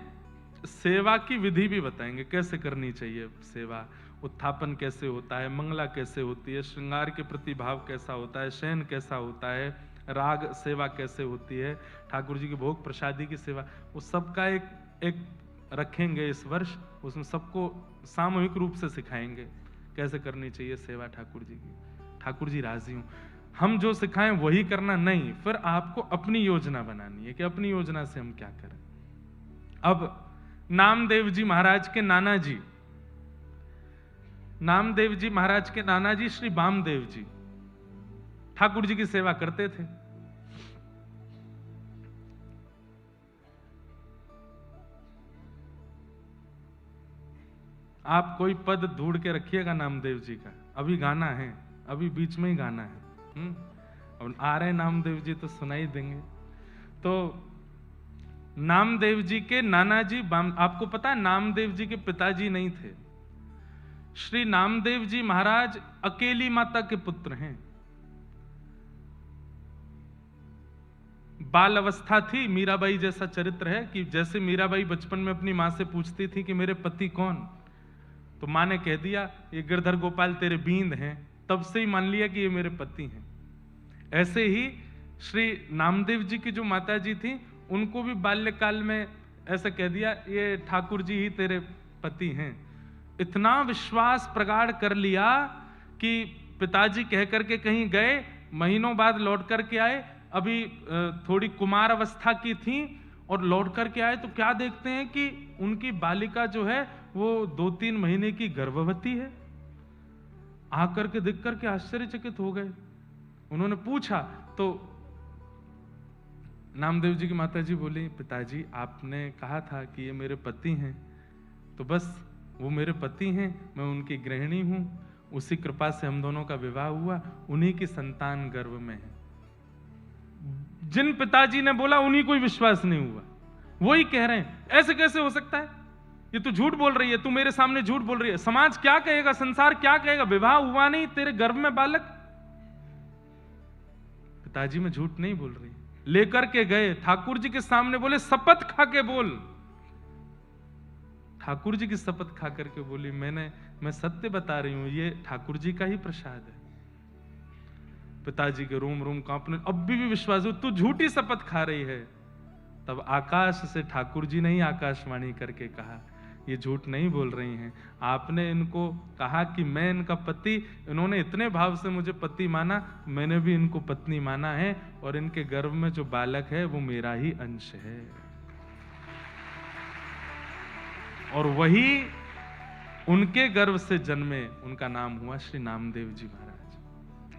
सेवा की विधि भी बताएंगे, कैसे करनी चाहिए सेवा, उत्थापन कैसे होता है, मंगला कैसे होती है, श्रृंगार के प्रति भाव कैसा होता है, शयन कैसा होता है, राग सेवा कैसे होती है, ठाकुर जी की भोग प्रसादी की सेवा, वो सबका एक रखेंगे इस वर्ष। उसमें सबको सामूहिक रूप से सिखाएंगे कैसे करनी चाहिए सेवा ठाकुर जी की। ठाकुर जी राजी हूं, हम जो सिखाएं वही करना नहीं, फिर आपको अपनी योजना बनानी है कि अपनी योजना से हम क्या करें। अब नामदेव जी महाराज के नाना जी, नामदेव जी महाराज के नाना जी श्री वामदेव जी ठाकुर जी की सेवा करते थे। आप कोई पद ढूंढ के रखिएगा नामदेव जी का, अभी गाना है, अभी बीच में ही गाना है। अब आ रहे नामदेव जी तो सुनाई देंगे। तो नामदेव जी के नाना जी, आपको पता है नामदेव जी के पिताजी नहीं थे। श्री नामदेव जी महाराज अकेली माता के पुत्र हैं। बाल अवस्था थी, मीराबाई जैसा चरित्र है कि जैसे मीराबाई बचपन में अपनी मां से पूछती थी कि मेरे पति कौन, तो मां ने कह दिया ये गिरधर गोपाल तेरे बींद हैं, तब से ही मान लिया कि ये मेरे पति हैं। ऐसे ही श्री नामदेव जी की जो माता जी थी, उनको भी बाल्यकाल में ऐसा कह दिया ये ठाकुर जी ही तेरे पति हैं। इतना विश्वास प्रगाढ़ कर लिया कि पिताजी कह करके कहीं गए, महीनों बाद लौट करके आए, अभी थोड़ी कुमार अवस्था की थी, और लौट करके आए तो क्या देखते हैं कि उनकी बालिका जो है वो 2-3 महीने की गर्भवती है। आकर के देख करके आश्चर्यचकित हो गए। उन्होंने पूछा तो नामदेव जी की माता जी बोली, पिताजी आपने कहा था कि ये मेरे पति हैं, तो बस वो मेरे पति हैं, मैं उनकी गृहिणी हूं, उसी कृपा से हम दोनों का विवाह हुआ, उन्हीं की संतान गर्भ में है। जिन पिताजी ने बोला उन्हीं को ही विश्वास नहीं हुआ, वही कह रहे हैं ऐसे कैसे हो सकता है, ये तू झूठ बोल रही है, तू मेरे सामने झूठ बोल रही है, समाज क्या कहेगा, संसार क्या कहेगा, विवाह हुआ नहीं, तेरे गर्भ में बालक। पिताजी मैं झूठ नहीं बोल रही। लेकर के गए ठाकुर जी के सामने, बोले शपथ खा के बोल। ठाकुर जी की शपथ खा करके बोली, मैं सत्य बता रही हूं, ये ठाकुर जी का ही प्रसाद है। पिताजी के रोम रोम कांपने, अब भी विश्वास हो, तू झूठी शपथ खा रही है। तब आकाश से ठाकुर जी ने ही आकाशवाणी करके कहा, ये झूठ नहीं बोल रही हैं, आपने इनको कहा कि मैं इनका पति, इन्होंने इतने भाव से मुझे पति माना, मैंने भी इनको पत्नी माना है, और इनके गर्भ में जो बालक है वो मेरा ही अंश है। और वही उनके गर्भ से जन्मे, उनका नाम हुआ श्री नामदेव जी महाराज।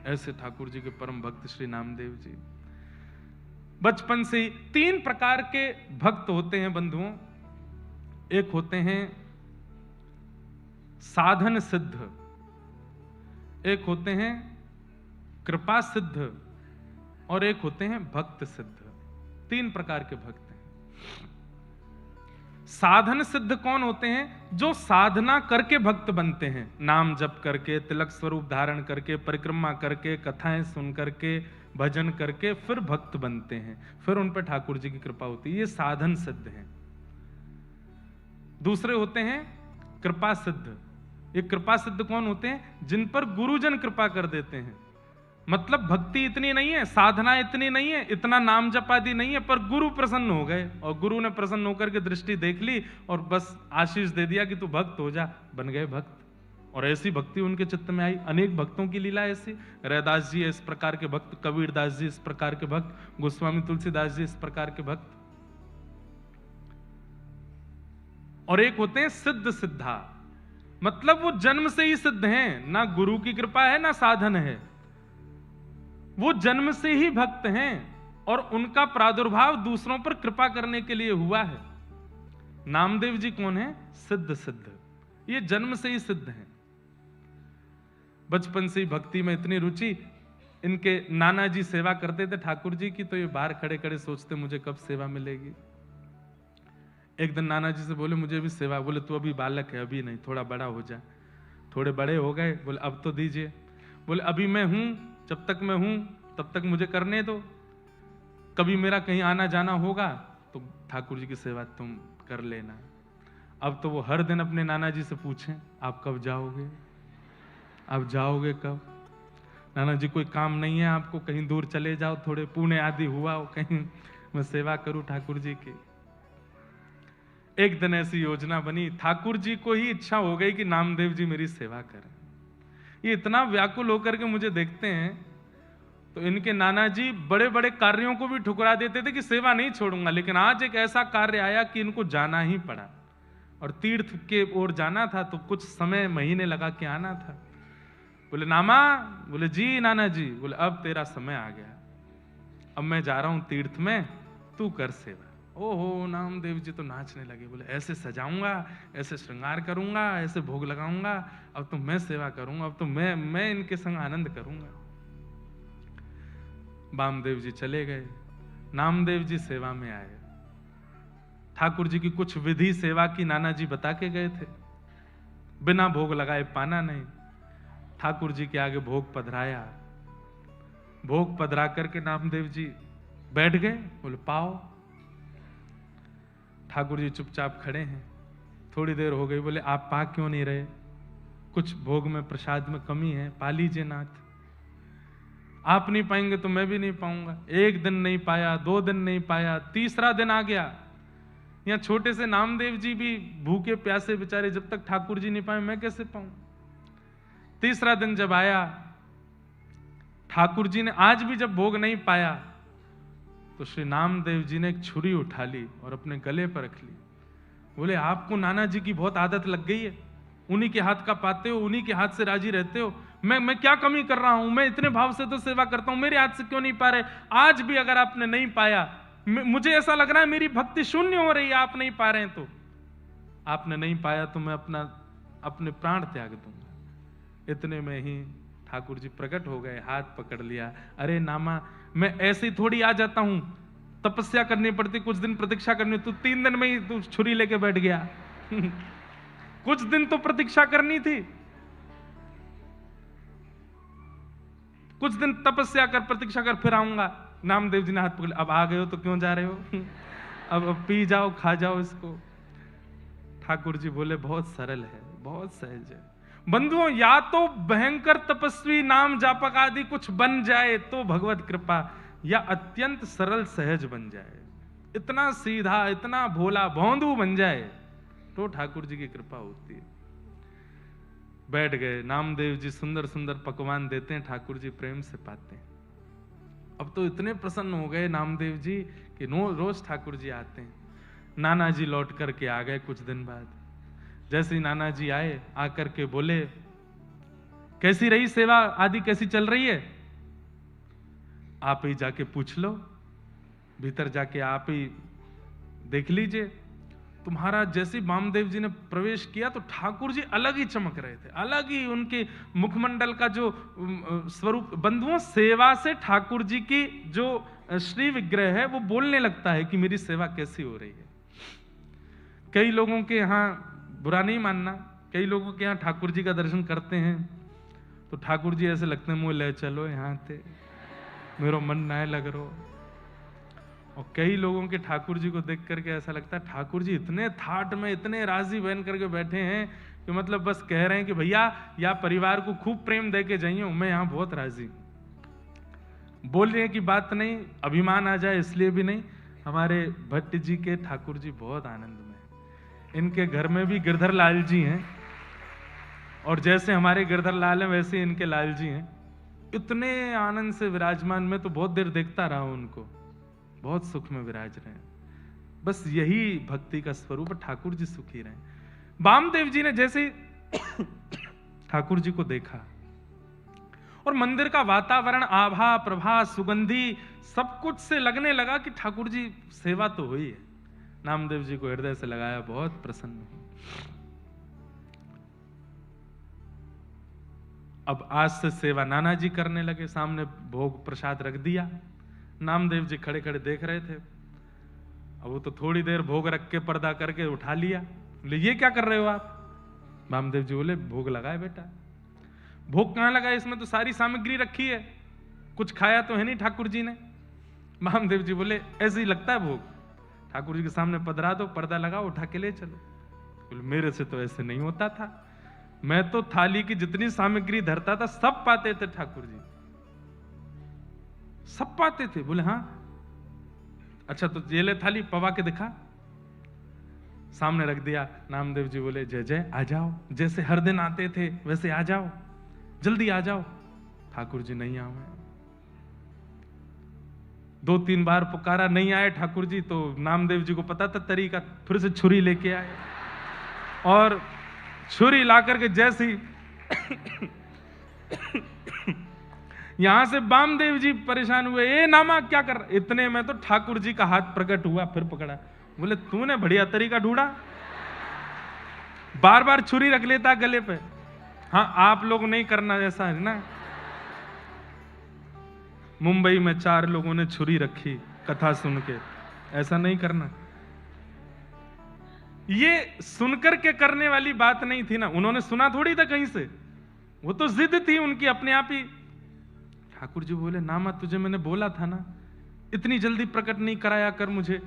ऐसे ठाकुर जी के परम भक्त श्री नामदेव जी। बचपन से ही 3 प्रकार के भक्त होते हैं बंधुओं। एक होते हैं साधन सिद्ध, एक होते हैं कृपा सिद्ध, और एक होते हैं भक्त सिद्ध। 3 प्रकार के भक्त हैं। साधन सिद्ध कौन होते हैं? जो साधना करके भक्त बनते हैं, नाम जप करके, तिलक स्वरूप धारण करके, परिक्रमा करके, कथाएं सुन करके, भजन करके फिर भक्त बनते हैं, फिर उन पर ठाकुर जी की कृपा होती है, ये साधन सिद्ध हैं। दूसरे होते हैं कृपा सिद्ध। ये कृपा सिद्ध कौन होते हैं? जिन पर गुरुजन कृपा कर देते हैं। मतलब भक्ति इतनी नहीं है, साधना इतनी नहीं है, इतना नाम जप आदि नहीं है, पर गुरु प्रसन्न हो गए, और गुरु ने प्रसन्न होकर के दृष्टि देख ली और बस आशीष दे दिया कि तू भक्त हो जा, बन गए भक्त। और ऐसी भक्ति उनके चित्त में आई। अनेक भक्तों की लीला ऐसी। रैदास जी इस प्रकार के भक्त, कबीरदास जी इस प्रकार के भक्त, गोस्वामी तुलसीदास जी इस प्रकार के भक्त। और एक होते हैं सिद्ध सिद्धा, मतलब वो जन्म से ही सिद्ध हैं, ना गुरु की कृपा है ना साधन है, वो जन्म से ही भक्त हैं, और उनका प्रादुर्भाव दूसरों पर कृपा करने के लिए हुआ है। नामदेव जी कौन है? सिद्ध सिद्ध, ये जन्म से ही सिद्ध हैं। बचपन से ही भक्ति में इतनी रुचि। इनके नाना जी सेवा करते थे ठाकुर जी की, तो ये बाहर खड़े खड़े सोचते मुझे कब सेवा मिलेगी। एक दिन नाना जी से बोले मुझे भी सेवा। बोले तू अभी बालक है, अभी नहीं, थोड़ा बड़ा हो जा। थोड़े बड़े हो गए, बोले अब तो दीजिए। बोले अभी मैं हूं, जब तक मैं हूं तब तक मुझे करने दो, कभी मेरा कहीं आना जाना होगा तो ठाकुर जी की सेवा तुम कर लेना। अब तो वो हर दिन अपने नाना जी से पूछें आप कब जाओगे, आप जाओगे कब? नाना जी कोई काम नहीं है आपको, कहीं दूर चले जाओ, थोड़े पुणे आदि हुआ हो, कहीं मैं सेवा करूं ठाकुर जी की। एक दिन ऐसी योजना बनी, ठाकुर जी को ही इच्छा हो गई कि नामदेव जी मेरी सेवा करें। ये इतना व्याकुल होकर के मुझे देखते हैं, तो इनके नाना जी बड़े बड़े कार्यों को भी ठुकरा देते थे कि सेवा नहीं छोड़ूंगा, लेकिन आज एक ऐसा कार्य आया कि इनको जाना ही पड़ा। और तीर्थ के ओर जाना था, तो कुछ समय महीने लगा के आना था। बोले नामा, बोले जी नाना जी। बोले अब तेरा समय आ गया, अब मैं जा रहा हूं तीर्थ में, तू कर सेवा। ओहो, नामदेव जी तो नाचने लगे। बोले ऐसे सजाऊंगा, ऐसे श्रृंगार करूंगा, ऐसे भोग लगाऊंगा, अब तो मैं सेवा करूंगा, अब तो मैं इनके संग आनंद करूंगा। वामदेव जी चले गए, नामदेव जी सेवा में आए। ठाकुर जी की कुछ विधि सेवा की नाना जी बता के गए थे, बिना भोग लगाए पाना नहीं। ठाकुर जी के आगे भोग पधराया, भोग पधरा करके नामदेव जी बैठ गए। बोले पाओ। ठाकुर जी चुपचाप खड़े हैं। थोड़ी देर हो गई, बोले आप पा क्यों नहीं रहे? कुछ भोग में प्रसाद में कमी है, पा लीजिए नाथ। आप नहीं पाएंगे तो मैं भी नहीं पाऊंगा। 1 दिन नहीं पाया, 2 दिन नहीं पाया, तीसरा दिन आ गया। यहाँ छोटे से नामदेव जी भी भूखे प्यासे बेचारे, जब तक ठाकुर जी नहीं पाए मैं कैसे पाऊं? तीसरा दिन जब आया, ठाकुर जी ने आज भी जब भोग नहीं पाया तो श्री नामदेव जी ने एक छुरी उठा ली और अपने गले पर रख ली। बोले आपको नाना जी की बहुत आदत लग गई है, उन्हीं के हाथ का पाते हो, उन्हीं के हाथ से राजी रहते हो। मैं क्या कमी कर रहा हूं, मैं इतने भाव से तो सेवा करता हूं, मेरे हाथ से क्यों नहीं पा रहे? आज भी अगर आपने नहीं पाया, मुझे ऐसा लग रहा है मेरी भक्ति शून्य हो रही है, आप नहीं पा रहे हैं तो आपने नहीं पाया तो मैं अपने प्राण त्याग दूंगा। इतने में ही ठाकुर जी प्रकट हो गए, हाथ पकड़ लिया। अरे नामा, मैं ऐसे ही थोड़ी आ जाता हूं, तपस्या करनी पड़ती, कुछ दिन प्रतीक्षा करनी, तू 3 दिन में ही तू छुरी लेके बैठ गया। कुछ दिन तो प्रतीक्षा करनी थी, कुछ दिन तपस्या कर, प्रतीक्षा कर, फिर आऊंगा। नामदेव जी ने हाथ पकड़, अब आ गए हो तो क्यों जा रहे हो? अब पी जाओ, खा जाओ इसको। ठाकुर जी बोले बहुत सरल है, बहुत सहज है। बंधुओं, या तो भयंकर तपस्वी नाम जापक आदि कुछ बन जाए तो भगवत कृपा, या अत्यंत सरल सहज बन जाए, इतना सीधा, इतना भोला भौंदू बन जाए तो ठाकुर जी की कृपा होती है। बैठ गए। नामदेव जी सुंदर सुंदर पकवान देते हैं, ठाकुर जी प्रेम से पाते हैं। अब तो इतने प्रसन्न हो गए नामदेव जी कि रोज ठाकुर जी आते हैं। नाना जी लौट करके आ गए कुछ दिन बाद। जैसे ही नाना जी आए, आकर के बोले कैसी रही सेवा आदि, कैसी चल रही है? आप ही जाके पूछ लो, भीतर जाके आप ही देख लीजिए। तुम्हारा जैसे वामदेव जी ने प्रवेश किया तो ठाकुर जी अलग ही चमक रहे थे, अलग ही उनके मुखमंडल का जो स्वरूप। बंधुओं, सेवा से ठाकुर जी की जो श्री विग्रह है वो बोलने लगता है कि मेरी सेवा कैसी हो रही है। कई लोगों के यहाँ, बुरा नहीं मानना, कई लोगों के यहाँ ठाकुर जी का दर्शन करते हैं तो ठाकुर जी ऐसे लगते हैं, मुँह ले चलो यहाँ थे, मेरा मन ना लग रो। और कई लोगों के ठाकुर जी को देख करके ऐसा लगता है ठाकुर जी इतने थाट में, इतने राजी बन करके बैठे हैं कि मतलब बस कह रहे हैं कि भैया या परिवार को खूब प्रेम दे के जाइए, मैं यहाँ बहुत राजी। बोलने की बात नहीं, अभिमान आ जाए इसलिए भी नहीं। हमारे भट्ट जी के ठाकुर जी बहुत आनंद में, इनके घर में भी गिरधर लाल जी हैं, और जैसे हमारे गिरधर लाल हैं वैसे इनके लाल जी हैं। इतने आनंद से विराजमान, में तो बहुत देर देखता रहा हूं उनको, बहुत सुख में विराज रहे हैं। बस यही भक्ति का स्वरूप, ठाकुर जी सुखी रहे। वामदेव जी ने जैसे ठाकुर जी को देखा और मंदिर का वातावरण, आभा, प्रभा, सुगंधी सब कुछ से लगने लगा कि ठाकुर जी सेवा तो हुई है। नामदेव जी को हृदय से लगाया, बहुत प्रसन्न हूं। अब आज से सेवा नाना जी करने लगे, सामने भोग प्रसाद रख दिया। नामदेव जी खड़े खड़े देख रहे थे। अब वो तो थोड़ी देर भोग रख के पर्दा करके उठा लिया। बोले ये क्या कर रहे हो आप? वामदेव जी बोले भोग लगाए बेटा। भोग कहां लगाए, इसमें तो सारी सामग्री रखी है, कुछ खाया तो है नहीं ठाकुर जी ने। वामदेव जी बोले ऐसे ही लगता है भोग, ठाकुर जी के सामने पधरा दो, पर्दा लगाओ, उठा के ले चलो। बोले मेरे से तो ऐसे नहीं होता था, मैं तो थाली की जितनी सामग्री धरता था सब पाते थे ठाकुर जी, सब पाते थे। बोले हाँ, अच्छा तो ये ले थाली, पवा के दिखा। सामने रख दिया। नामदेव जी बोले जय जय, आ जाओ, जैसे हर दिन आते थे वैसे आ जाओ, जल्दी आ जाओ। ठाकुर जी नहीं आए। 2-3 बार पुकारा, नहीं आए ठाकुर जी, तो नामदेव जी को पता था तरीका, फिर से छुरी लेके आए और छुरी ला करके जैसी यहां से वामदेव जी परेशान हुए, ए नामा क्या कर रहा? इतने में तो ठाकुर जी का हाथ प्रकट हुआ, फिर पकड़ा। बोले तूने बढ़िया तरीका ढूंढा, बार बार छुरी रख लेता गले पे। हाँ, आप लोग नहीं करना ऐसा है ना। मुंबई में 4 लोगों ने छुरी रखी कथा सुन के, ऐसा नहीं करना। ये सुनकर के करने वाली बात नहीं थी ना, उन्होंने सुना थोड़ी था कहीं से, वो तो जिद थी उनकी अपने आप ही। ठाकुर जी बोले नामा तुझे मैंने बोला था ना, इतनी जल्दी प्रकट नहीं कराया कर मुझे,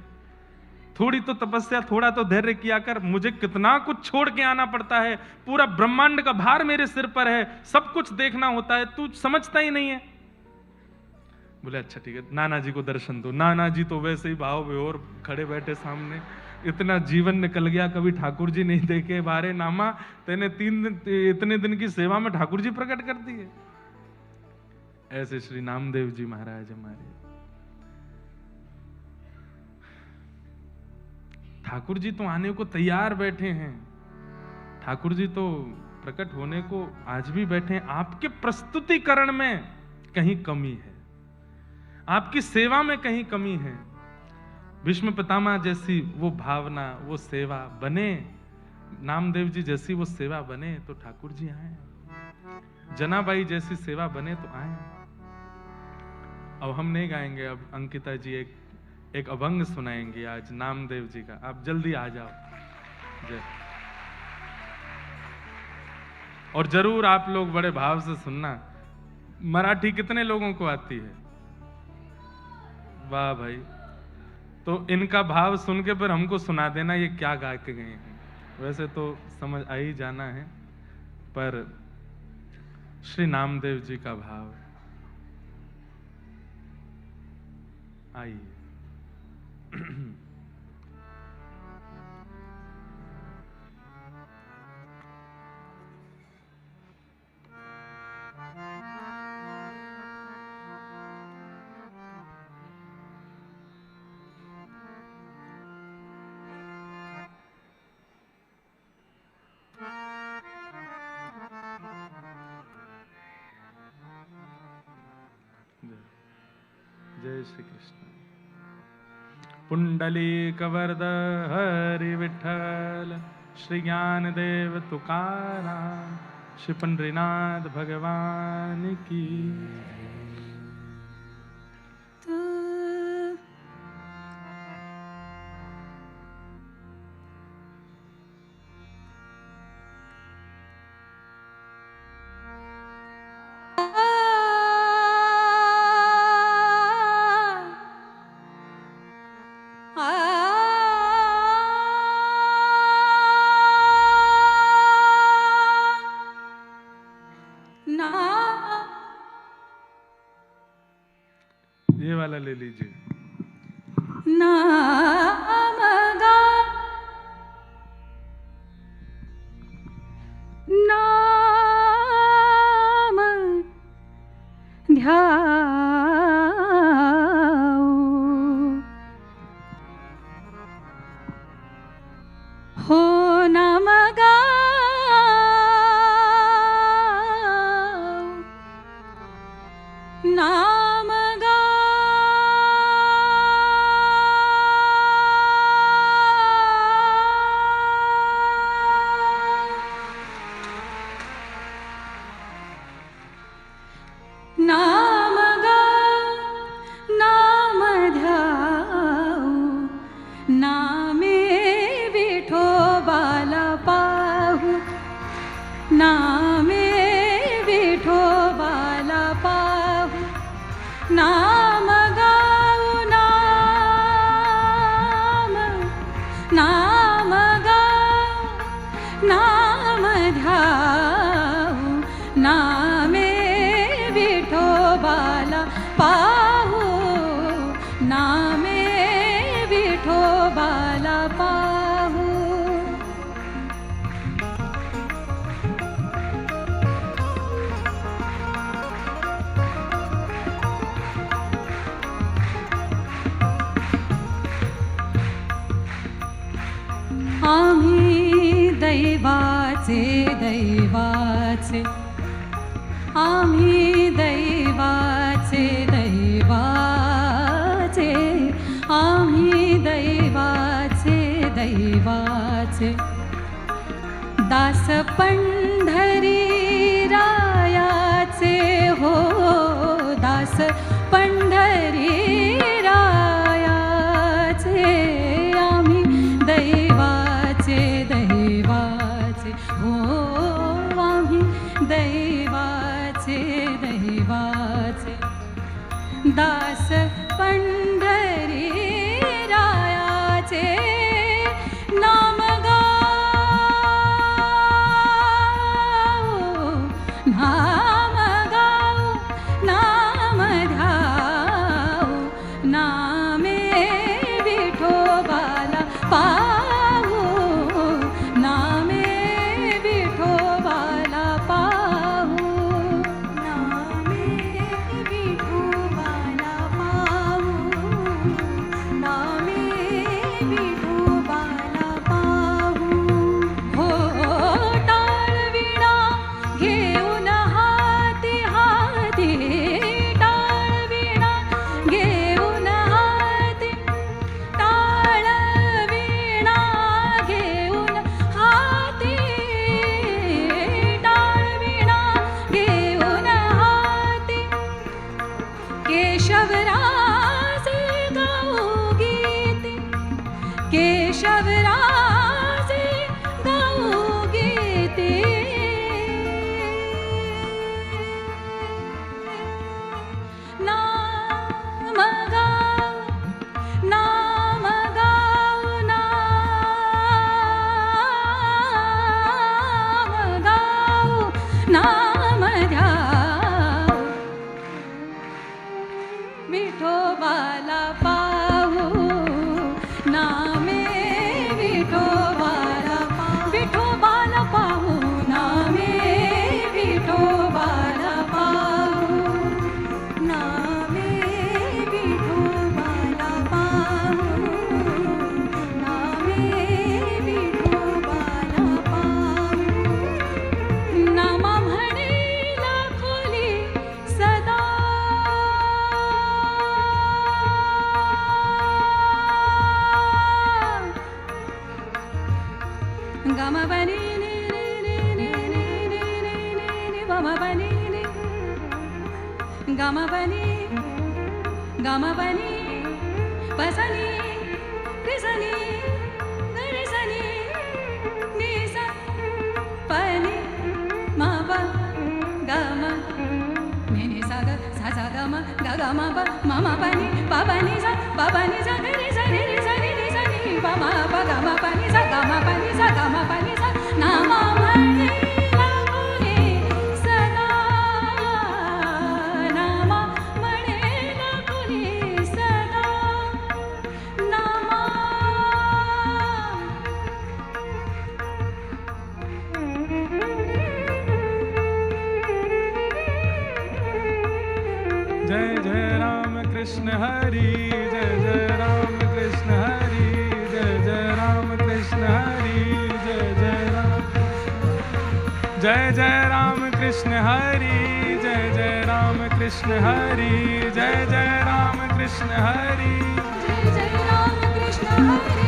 थोड़ी तो तपस्या, थोड़ा तो धैर्य किया कर। मुझे कितना कुछ छोड़ के आना पड़ता है, पूरा ब्रह्मांड का भार मेरे सिर पर है, सब कुछ देखना होता है, तू समझता ही नहीं है। बोले अच्छा ठीक है, नाना जी को दर्शन दो। नाना जी तो वैसे ही भाव विभोर खड़े बैठे सामने, इतना जीवन निकल गया कभी ठाकुर जी नहीं देखे। बारे नामा तेने 3 दिन, इतने दिन की सेवा में ठाकुर जी प्रकट कर दिए। ऐसे श्री नामदेव जी महाराज हमारे। ठाकुर जी तो आने को तैयार बैठे हैं, ठाकुर जी तो प्रकट होने को आज भी बैठे हैं। आपके प्रस्तुतिकरण में कहीं कमी है, आपकी सेवा में कहीं कमी है। भीष्म पितामह जैसी वो भावना, वो सेवा बने, नामदेव जी जैसी वो सेवा बने तो ठाकुर जी आए, जनाबाई जैसी सेवा बने तो आए। अब हम नहीं गाएंगे, अब अंकिता जी एक अभंग सुनाएंगे आज नामदेव जी का। आप जल्दी आ जाओ। जय। और जरूर आप लोग बड़े भाव से सुनना। मराठी कितने लोगों को आती है? वाह भाई, तो इनका भाव सुन के फिर हमको सुना देना ये क्या गा के गए हैं। वैसे तो समझ आ ही जाना है, पर श्री नामदेव जी का भाव आइए। जय श्री कृष्ण। पुंडलीकवरद हरि विठ्ठल, श्री ज्ञानदेव तुकाराम, श्री पंडरीनाथ भगवान की। ये वाला ले लीजिए। नाम गा, नाम ध्याऊ, हो नाम गाऊ, नाम नाम गाऊ, नाम ध्याऊ, नामे विठोबाला पाहू, नामे विठोबाला पाहू, नाम गाऊ, नाम गाऊ, नाम ध्याऊ, नामे विठोबाला पाहू, नामे विठोबाला पाहू। आम्ही दैवाचे दैवाचे, आम्ही दैवाचे दैवाचे, आम्ही दैवाचे दैवाचे, दास पंढरी रायाचे हो, दास पंढरी रायाचे, आम्ही दैवाचे दैवाचे हो, आम्ही दैवाचे दैवाचे, दास पंढरी रायाचे, नाम गाऊ, नाम गाऊ, नाम ध्याऊ, नामे विठोबाला पाहू, नामे विठोबाला पाहू, नामे केशवराजे गाऊ गीते नाम गाऊ नाम गाऊ नाम ध्याऊ विठोबाला पाहू नामे विठोबाला पाहू नामे विठोबाला पाहू नामे विठोबाला पाहू नामे विठोबाला पाहू नामा म्हणेला खोली सदा गम बनी नि बम बनी नि गम बनी पसनी रिसनी रिसनी निसा पनी मा प गम नि सा ग सा सा ग म ग ग म प म म प नि प प नि सा प प नि सा ग रि सा रि रि सा रि रि सा नि प म प ग म प नि सा ग म प नि सा ग म प नि सा नाम म्हणेला खोली सदा नाम म्हणेला खोली सदा नामा जय जय राम कृष्ण हरी जय जय राम कृष्ण हरी जय जय राम कृष्ण हरी जय जय राम जय जय राम कृष्ण हरी जय जय राम कृष्ण हरी जय जय राम कृष्ण हरी जय जय राम कृष्ण हरी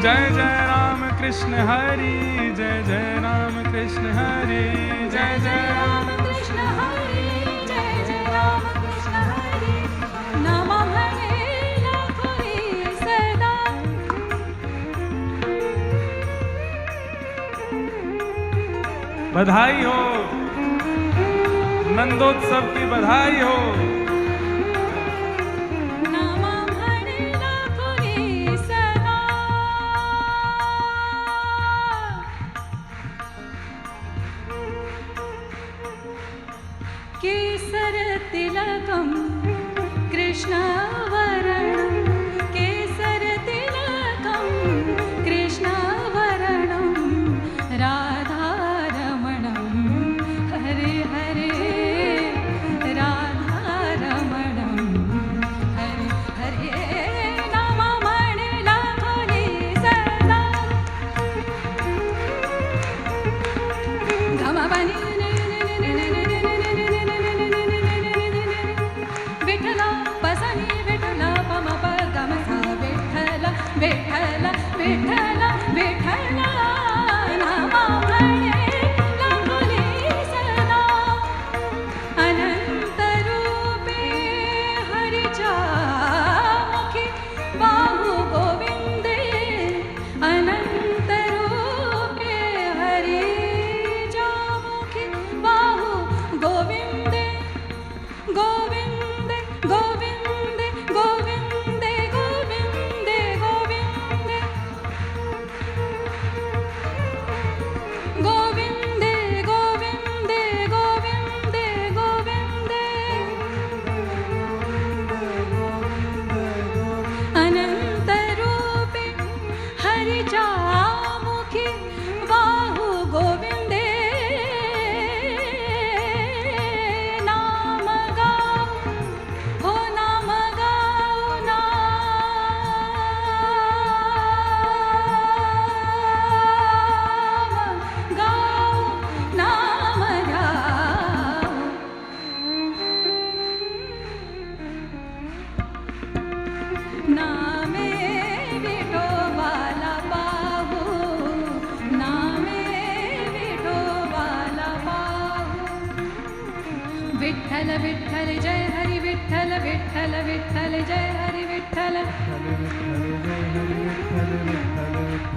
जय जय राम कृष्ण हरी जय जय राम कृष्ण हरी जय जय राम कृष्ण हरी जय जय राम कृष्ण हरी नाम म्हणेला खोली सदा बधाई हो नंदोत्सव की बधाई हो नाम म्हणेला खोली सदा केसर तिलकम कृष्णवरणं केसर तिलकम कृष्णवरणं राधारमणं हरे हरे राधारमणं हरे हरे नाम म्हणेला खोली सदा गम बनी विठ्ठला पसनी विठ्ठला पम प गम सा विठ्ठला विठ्ठला विठ्ठला विठ्ठला नाम म्हणेला खोली सदा अनंत रूपे हरीच्या मुखी बाहू गोविंदे अनंत रूपे हरीच्या मुखी बाहू गोविंदे गोविंदे गोविंदे गोविंदे गोविंदे गोविंदे गोविंदे गोविंदे गोविंदे गोविंदे अनंत रूपे हरीच्या मुखी बाहू गोविंदे नाम गाऊ हो नाम गाऊ नाम गाऊ नाम ध्याऊ नामे विठोबाला पाहू नामे विठोबाला पाहू विठ्ठल विठ्ठल जय हरी विठ्ठल विठ्ठल विठ्ठल जय हरी विठ्ठल विठ्ठल विठ्ठल जय हरी विठ्ठल विठ्ठल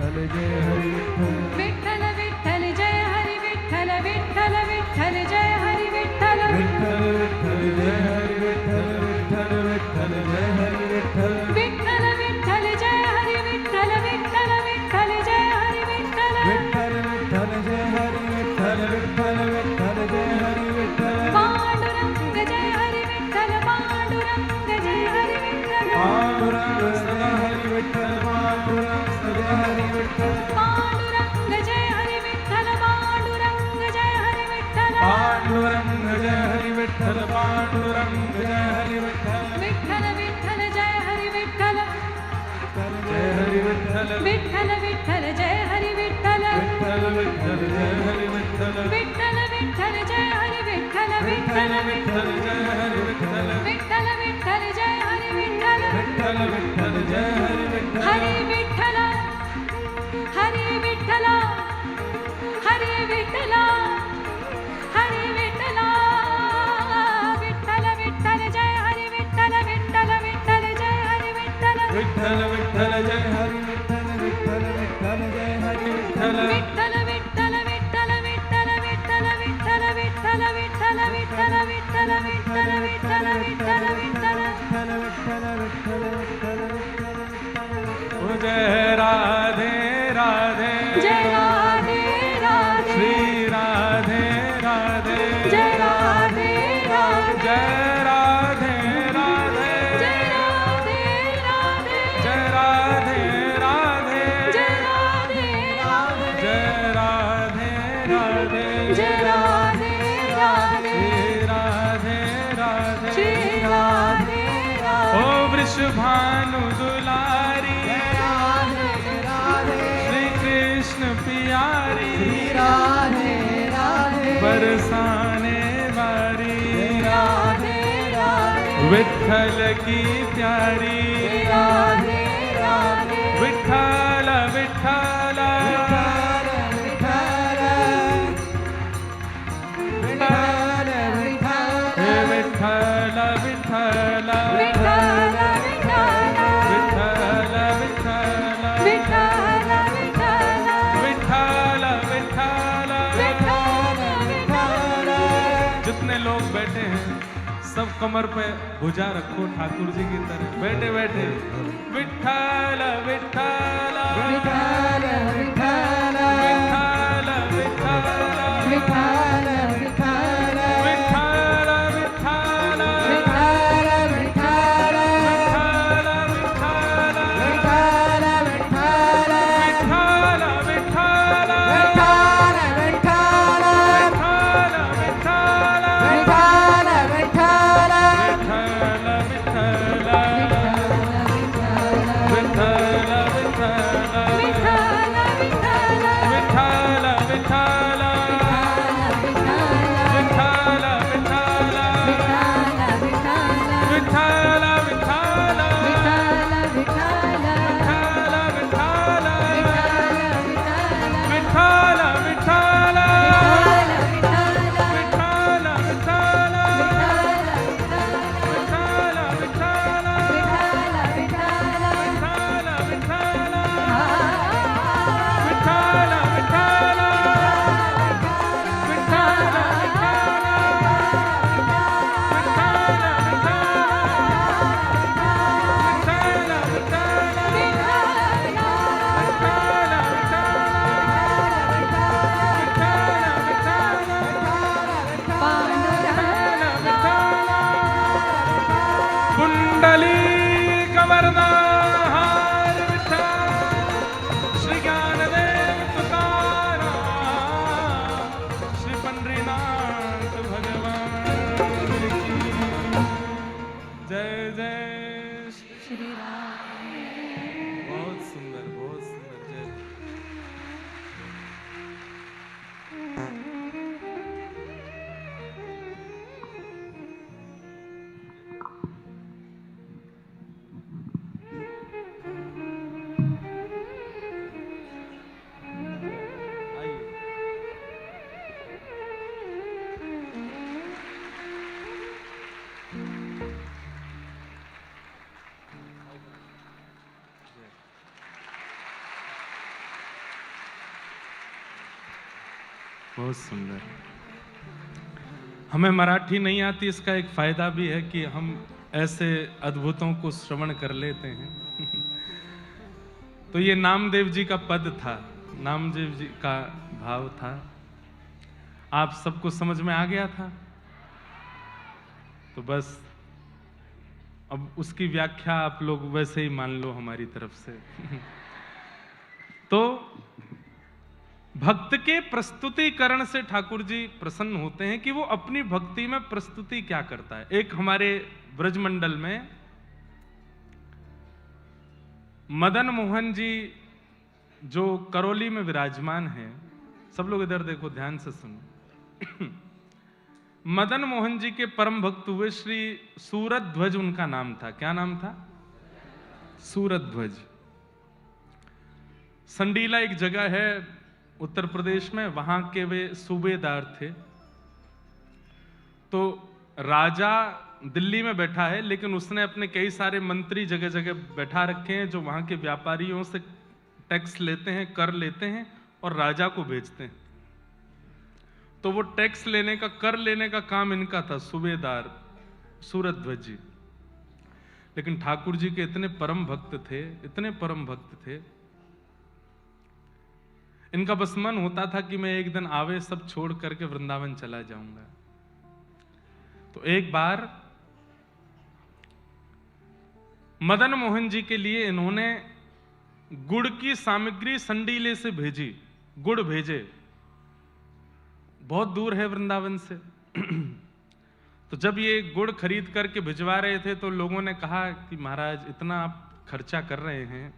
पांडुरंग जय हरि विठ्ठल पांडुरंग जय हरि विठ्ठल पांडुरंग जय हरि विठ्ठल पांडुरंग जय हरि विठ्ठल विठ्ठल विठ्ठल जय हरि विठ्ठल जय हरि विठ्ठल विठ्ठल विठ्ठल जय हरि विठ्ठल विठ्ठल विठ्ठल जय हरि विठ्ठल विठ्ठल विठ्ठल जय हरि विठ्ठल विठ्ठल विठ्ठल जय हरि विठ्ठल विठ्ठल विठ्ठल जय हरि विठ्ठल विठ्ठल विठ्ठल जय हरि विठ्ठल हरि विठ्ठल हरि विठ्ठल हरि विठ्ठल हरि विठ्ठल विठ्ठल विठ्ठल जय हरि विठ्ठल विठ्ठल विठ्ठल जय हरि विठ्ठल विठ्ठल विठ्ठल जय हरि विठ्ठल विठ्ठल विठ्ठल जय हरि विठ्ठल विठ्ठल विठ्ठल विठ्ठल विठ्ठल विठ्ठल विठ्ठल विठ्ठल विठ्ठल विठ्ठल विठ्ठल विठ्ठल विठ्ठल विठ्ठल विठ्ठल ओ जय राधे राधे जय राधे राधे श्री राधे राधे जय राधे राधे जय राधे राधे जय राधे राधे जय राधे राधे जय राधे राधे जय राधे राधे जय राधे राधे राधे राधे श्री राधे ओ वृषभानु दुलारी श्री कृष्ण प्यारी राधे राधे बरसाने वारी राधे राधे विठ्ठल की प्यारी राधे राधे विठ्ठल विठ्ठल हे विठ्ठल विठ्ठल विठ्ठल विठ्ठल विठ्ठल विठ्ठल जितने लोग बैठे हैं सब कमर पे भुजा रखो ठाकुर जी की तरह बैठे बैठे विठ्ठल विठ्ठल विठ्ठल विठ्ठल विठ्ठल विठ्ठल विठ्ठल विठ्ठल बहुत सुंदर। हमें मराठी नहीं आती, इसका एक फायदा भी है कि हम ऐसे अद्भुतों को श्रवण कर लेते हैं। तो ये नामदेव जी का पद था, नामदेव जी का भाव था, आप सबको समझ में आ गया था। तो बस अब उसकी व्याख्या आप लोग वैसे ही मान लो हमारी तरफ से। तो भक्त के प्रस्तुतिकरण से ठाकुर जी प्रसन्न होते हैं कि वो अपनी भक्ति में प्रस्तुति क्या करता है। एक हमारे ब्रजमंडल में मदन मोहन जी जो करौली में विराजमान हैं, सब लोग इधर देखो, ध्यान से सुनो। मदन मोहन जी के परम भक्त हुए श्री सूरत ध्वज उनका नाम था। क्या नाम था? सूरत ध्वज। संडीला एक जगह है उत्तर प्रदेश में, वहां के वे सूबेदार थे। तो राजा दिल्ली में बैठा है, लेकिन उसने अपने कई सारे मंत्री जगह जगह बैठा रखे हैं जो वहां के व्यापारियों से टैक्स लेते हैं, कर लेते हैं और राजा को भेजते हैं। तो वो टैक्स लेने का, कर लेने का काम इनका था, सूबेदार सूरत ध्वज जी। लेकिन ठाकुर जी के इतने परम भक्त थे, इतने परम भक्त थे, इनका बस मन होता था कि मैं एक दिन आवे सब छोड़ करके वृंदावन चला जाऊंगा। तो एक बार मदन मोहन जी के लिए इन्होंने गुड़ की सामग्री संडीले से भेजी, गुड़ भेजे, बहुत दूर है वृंदावन से। तो जब ये गुड़ खरीद करके भिजवा रहे थे तो लोगों ने कहा कि महाराज इतना आप खर्चा कर रहे हैं,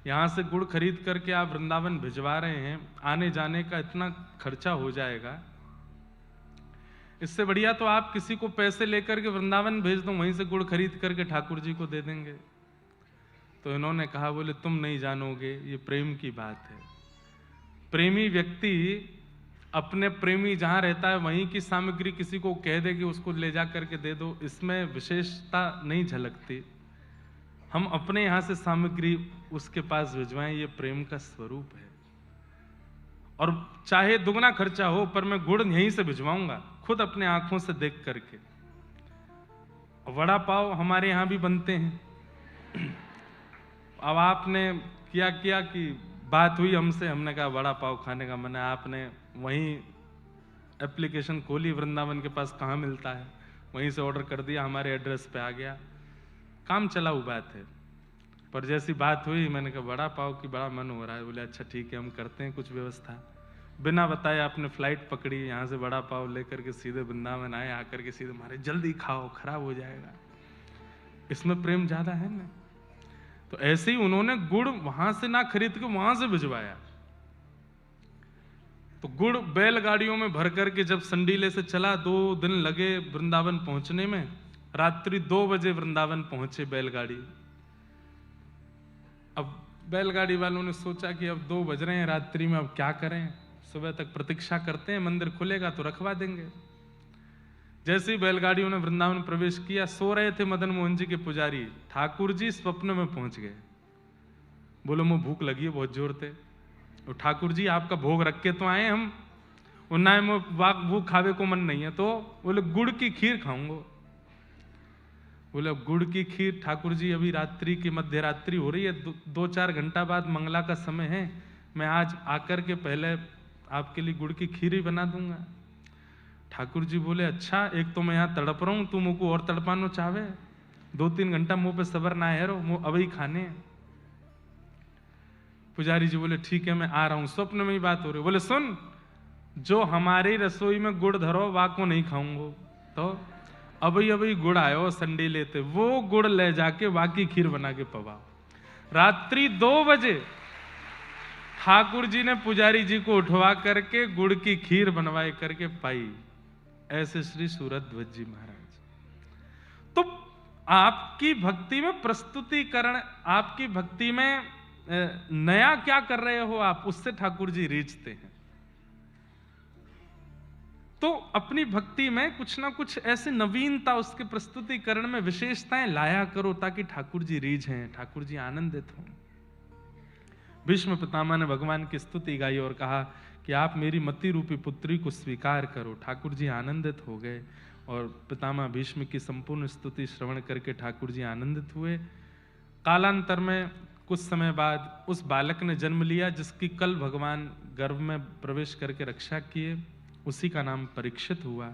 यहां से गुड़ खरीद करके आप वृंदावन भिजवा रहे हैं, आने जाने का इतना खर्चा हो जाएगा, इससे बढ़िया तो आप किसी को पैसे लेकर के वृंदावन भेज दो, वहीं से गुड़ खरीद करके ठाकुर जी को दे देंगे। तो इन्होंने कहा, बोले तुम नहीं जानोगे, ये प्रेम की बात है। प्रेमी व्यक्ति अपने प्रेमी जहां रहता है वहीं की सामग्री किसी को कह दे कि उसको ले जा करके दे दो, इसमें विशेषता नहीं झलकती। हम अपने यहां से सामग्री उसके पास भिजवाएं, ये प्रेम का स्वरूप है। और चाहे दुगना खर्चा हो, पर मैं गुड़ यहीं से भिजवाऊंगा, खुद अपने आंखों से देख करके। वड़ा पाव हमारे यहां भी बनते हैं। अब आपने क्या किया कि बात हुई हमसे, हमने कहा वड़ा पाव खाने का मन है, आपने वहीं एप्लीकेशन खोली, वृंदावन के पास कहाँ मिलता है, वहीं से ऑर्डर कर दिया, हमारे एड्रेस पे आ गया, काम चला हुआ बात है। पर जैसी बात हुई मैंने कहा वड़ा पाव की बड़ा मन हो रहा है। बोले अच्छा ठीक है, हम करते हैं कुछ व्यवस्था। बिना बताए आपने फ्लाइट पकड़ी, यहाँ से वड़ा पाव लेकर के सीधे वृंदावन आए, आकर के सीधे मारे जल्दी खाओ खराब हो जाएगा। इसमें प्रेम ज्यादा है ना। तो ऐसे ही उन्होंने गुड़ वहां से ना खरीद के वहां से भिजवाया। तो गुड़ बैलगाड़ियों में भर करके जब संडीले से चला, 2 दिन लगे वृंदावन पहुंचने में। रात्रि 2 बजे वृंदावन पहुंचे बैलगाड़ी। अब बैलगाड़ी वालों ने सोचा कि अब 2 बज रहे हैं रात्रि में, अब क्या करें, सुबह तक प्रतीक्षा करते हैं, मंदिर खुलेगा तो रखवा देंगे। जैसे ही बैलगाड़ियों ने वृंदावन प्रवेश किया, सो रहे थे मदन मोहन जी के पुजारी, ठाकुर जी स्वप्न में पहुंच गए। बोलो मुझे भूख लगी है बहुत जोर से। और ठाकुर जी आपका भोग रख के तो आए हम, उन्ना में भूख खावे को मन नहीं है। तो बोले गुड़ की खीर खाऊंगा। बोले गुड़ की खीर ठाकुर जी, अभी रात्रि की मध्य रात्रि हो रही है, 2-4 घंटा बाद मंगला का समय है, मैं आज आकर के पहले आपके लिए गुड़ की खीर ही बना दूंगा। ठाकुर जी बोले अच्छा, एक तो मैं यहाँ तड़प रहा हूं, तू मुझको और तड़पानो चाहे, 2-3 घंटा मुंह पे सबर ना है रो, मुंह अभी खाने। पुजारी जी बोले ठीक है मैं आ रहा हूं। स्वप्न में ही बात हो रही। बोले सुन, जो हमारी रसोई में गुड़ धरो वाको नहीं खाऊंगा। तो अभी गुड़ आयो संडे लेते, वो गुड़ ले जाके वाकी खीर बना के पवाओ। रात्रि 2 बजे ठाकुर जी ने पुजारी जी को उठवा करके गुड़ की खीर बनवाई करके पाई। ऐसे श्री सूरत ध्वज जी महाराज। तो आपकी भक्ति में प्रस्तुतिकरण, आपकी भक्ति में नया क्या कर रहे हो आप, उससे ठाकुर जी रीझते हैं। तो अपनी भक्ति में कुछ ना कुछ ऐसे नवीनता, उसके प्रस्तुतिकरण में विशेषताएं लाया करो, ताकि ठाकुर जी रीझें, ठाकुर जी आनंदित हों। भीष्म पितामह ने भगवान की स्तुति गाई और कहा कि आप मेरी मति रूपी पुत्री को स्वीकार करो। ठाकुर जी आनंदित हो गए और पितामह भीष्म की संपूर्ण स्तुति श्रवण करके ठाकुर जी आनंदित हुए। कालांतर में कुछ समय बाद उस बालक ने जन्म लिया जिसकी कल भगवान गर्भ में प्रवेश करके रक्षा किए, उसी का नाम परीक्षित हुआ।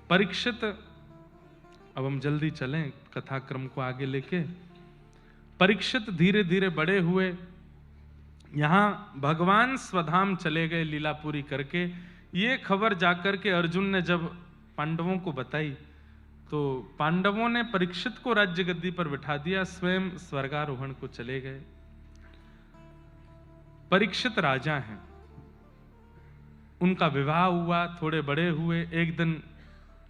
परीक्षित, अब हम जल्दी चलें कथा क्रम को आगे लेके। परीक्षित धीरे धीरे बड़े हुए, यहां भगवान स्वधाम चले गए लीला पूरी करके। ये खबर जाकर के अर्जुन ने जब पांडवों को बताई तो पांडवों ने परीक्षित को राज्य गद्दी पर बिठा दिया, स्वयं स्वर्गारोहण को चले गए। परीक्षित राजा हैं, उनका विवाह हुआ, थोड़े बड़े हुए। एक दिन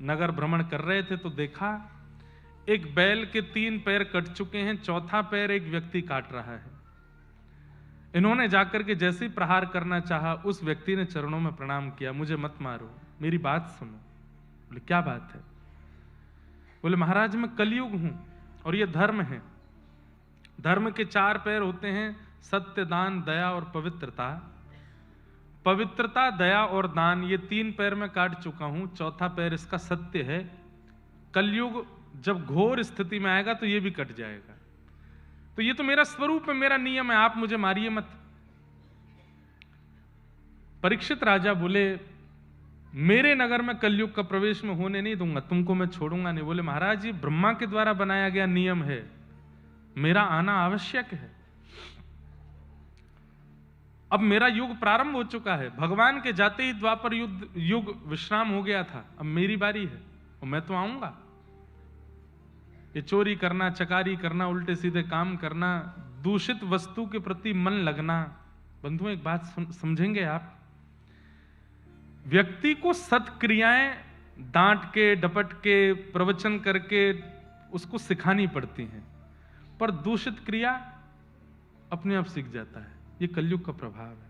नगर भ्रमण कर रहे थे तो देखा एक बैल के 3 पैर कट चुके हैं, चौथा पैर एक व्यक्ति काट रहा है। इन्होंने जाकर के जैसे ही प्रहार करना चाहा, उस व्यक्ति ने चरणों में प्रणाम किया, मुझे मत मारो, मेरी बात सुनो। बोले क्या बात है? बोले महाराज मैं कलयुग हूं और ये धर्म है। धर्म के 4 पैर होते हैं, सत्य, दान, दया और पवित्रता। पवित्रता, दया और दान, ये 3 पैर में काट चुका हूं, चौथा पैर इसका सत्य है। कलयुग जब घोर स्थिति में आएगा तो ये भी कट जाएगा। तो ये तो मेरा स्वरूप है, मेरा नियम है, आप मुझे मारिए मत। परीक्षित राजा बोले मेरे नगर में कलयुग का प्रवेश में होने नहीं दूंगा, तुमको मैं छोड़ूंगा नहीं। बोले महाराज ये ब्रह्मा के द्वारा बनाया गया नियम है, मेरा आना आवश्यक है। अब मेरा युग प्रारंभ हो चुका है, भगवान के जाते ही द्वापर युग विश्राम हो गया था, अब मेरी बारी है और मैं तो आऊंगा। ये चोरी करना, चकारी करना, उल्टे सीधे काम करना, दूषित वस्तु के प्रति मन लगना। बंधुओं एक बात समझेंगे आप, व्यक्ति को सत्क्रियाएं डांट के, डपट के, प्रवचन करके उसको सिखानी पड़ती हैं, पर दूषित क्रिया अपने आप सीख जाता है। ये कलयुग का प्रभाव है।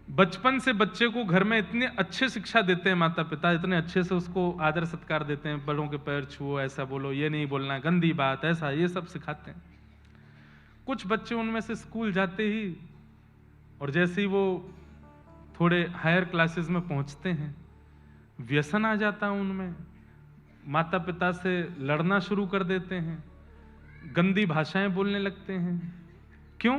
बचपन से बच्चे को घर में इतने अच्छे शिक्षा देते हैं माता पिता, इतने अच्छे से उसको आदर सत्कार देते हैं, बड़ों के पैर छुओ, ऐसा बोलो, ये नहीं बोलना, गंदी बात, ऐसा, ये सब सिखाते हैं। कुछ बच्चे उनमें से स्कूल जाते ही और जैसे ही वो थोड़े हायर क्लासेस में पहुंचते हैं, व्यसन आ जाता है उनमें, माता पिता से लड़ना शुरू कर देते हैं, गंदी भाषाएं बोलने लगते हैं। क्यों?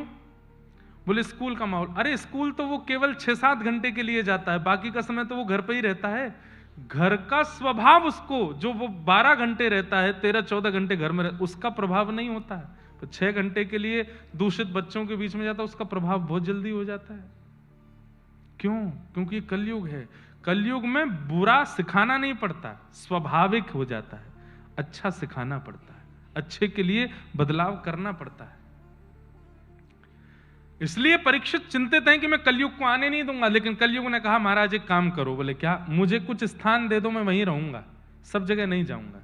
बोले स्कूल का माहौल। अरे स्कूल तो वो केवल 6-7 घंटे के लिए जाता है, बाकी का समय तो वो घर पे ही रहता है। घर का स्वभाव उसको, जो वो 12 घंटे रहता है, 13-14 घंटे घर में रहता, उसका प्रभाव नहीं होता है। तो 6 घंटे के लिए दूषित बच्चों के बीच में जाता है, उसका प्रभाव बहुत जल्दी हो जाता है। क्यों? क्योंकि कलयुग है। कलयुग में बुरा सिखाना नहीं पड़ता, स्वाभाविक हो जाता है। अच्छा सिखाना पड़ता है, अच्छे के लिए बदलाव करना पड़ता है। इसलिए परीक्षित चिंतित हैं कि मैं कलयुग को आने नहीं दूंगा, लेकिन कलयुग ने कहा महाराज एक काम करो। बोले क्या? मुझे कुछ स्थान दे दो, मैं वहीं रहूंगा, सब जगह नहीं जाऊंगा।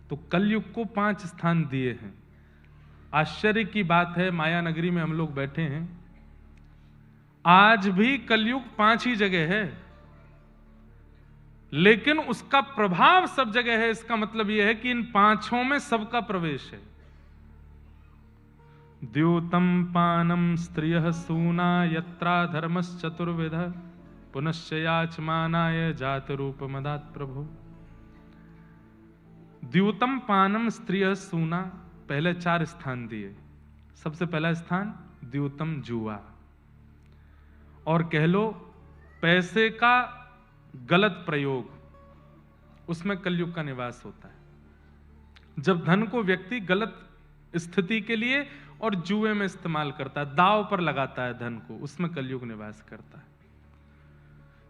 तो कलयुग को 5 स्थान दिए हैं। आश्चर्य की बात है, माया नगरी में हम लोग बैठे हैं, आज भी कलयुग 5 ही जगह है, लेकिन उसका प्रभाव सब जगह है। इसका मतलब यह है कि इन 5 में सबका प्रवेश है। द्यूतम पानम स्त्रियः सूना यत्रा धर्मश्चतुर्विध पुनश्च याचमानाय जात रूप मदात् प्रभु। द्यूतम पानम स्त्रियः सूना, पहले 4 स्थान दिए। सबसे पहला स्थान द्यूतम, जुआ, और कह लो पैसे का गलत प्रयोग, उसमें कलयुग का निवास होता है। जब धन को व्यक्ति गलत स्थिति के लिए और जुए में इस्तेमाल करता है, दांव पर लगाता है धन को, उसमें कलयुग निवास करता है।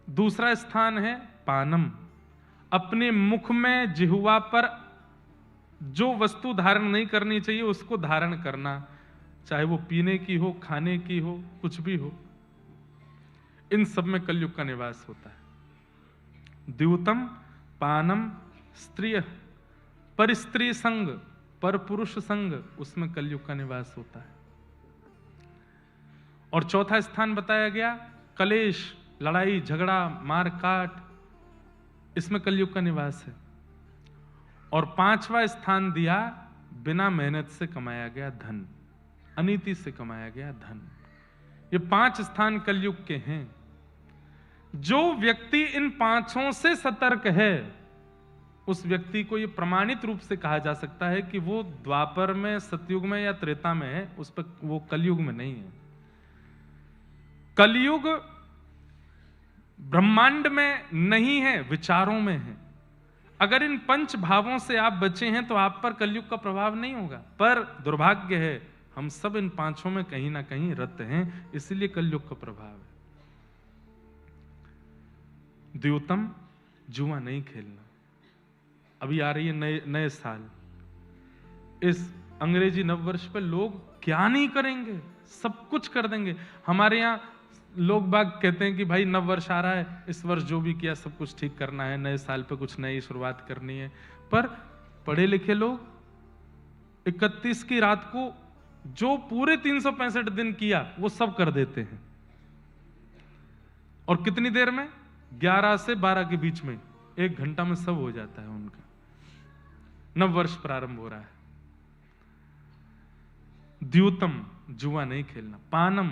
दूसरा स्थान है पानम, अपने मुख में, जिह्वा पर जो वस्तु धारण नहीं करनी चाहिए उसको धारण करना, चाहे वो पीने की हो, खाने की हो, कुछ भी हो, इन सब में कलयुग का निवास होता है। द्यूतम पानम स्त्रिय, पर स्त्री संग, पर पुरुष संग, उसमें कलयुग का निवास होता है। और चौथा स्थान बताया गया कलेश, लड़ाई झगड़ा, मार काट, इसमें कलयुग का निवास है। और 5वां स्थान दिया बिना मेहनत से कमाया गया धन, अनीति से कमाया गया धन। ये 5 स्थान कलयुग के हैं। जो व्यक्ति इन 5 से सतर्क है, उस व्यक्ति को यह प्रमाणित रूप से कहा जा सकता है कि वो द्वापर में, सतयुग में या त्रेता में है, उस पर वो कलयुग में नहीं है। कलयुग ब्रह्मांड में नहीं है, विचारों में है। अगर इन 5 भावों से आप बचे हैं तो आप पर कलयुग का प्रभाव नहीं होगा। पर दुर्भाग्य है, हम सब इन पांचों में कहीं ना कहीं रत हैं, इसीलिए कलयुग का प्रभाव है। द्योतम, जुआ नहीं खेलना। अभी आ रही है नए साल, इस अंग्रेजी नववर्ष पे लोग क्या नहीं करेंगे, सब कुछ कर देंगे। हमारे यहाँ लोग बाग कहते हैं कि भाई नव वर्ष आ रहा है, इस वर्ष जो भी किया सब कुछ ठीक करना है, नए साल पे कुछ नई शुरुआत करनी है। पर पढ़े लिखे लोग 31 की रात को जो पूरे 365 दिन किया वो सब कर देते हैं, और कितनी देर में, 11 से 12 के बीच में, 1 घंटा में सब हो जाता है उनका। नव वर्ष प्रारंभ हो रहा है। द्यूतम, जुआ नहीं खेलना। पानम,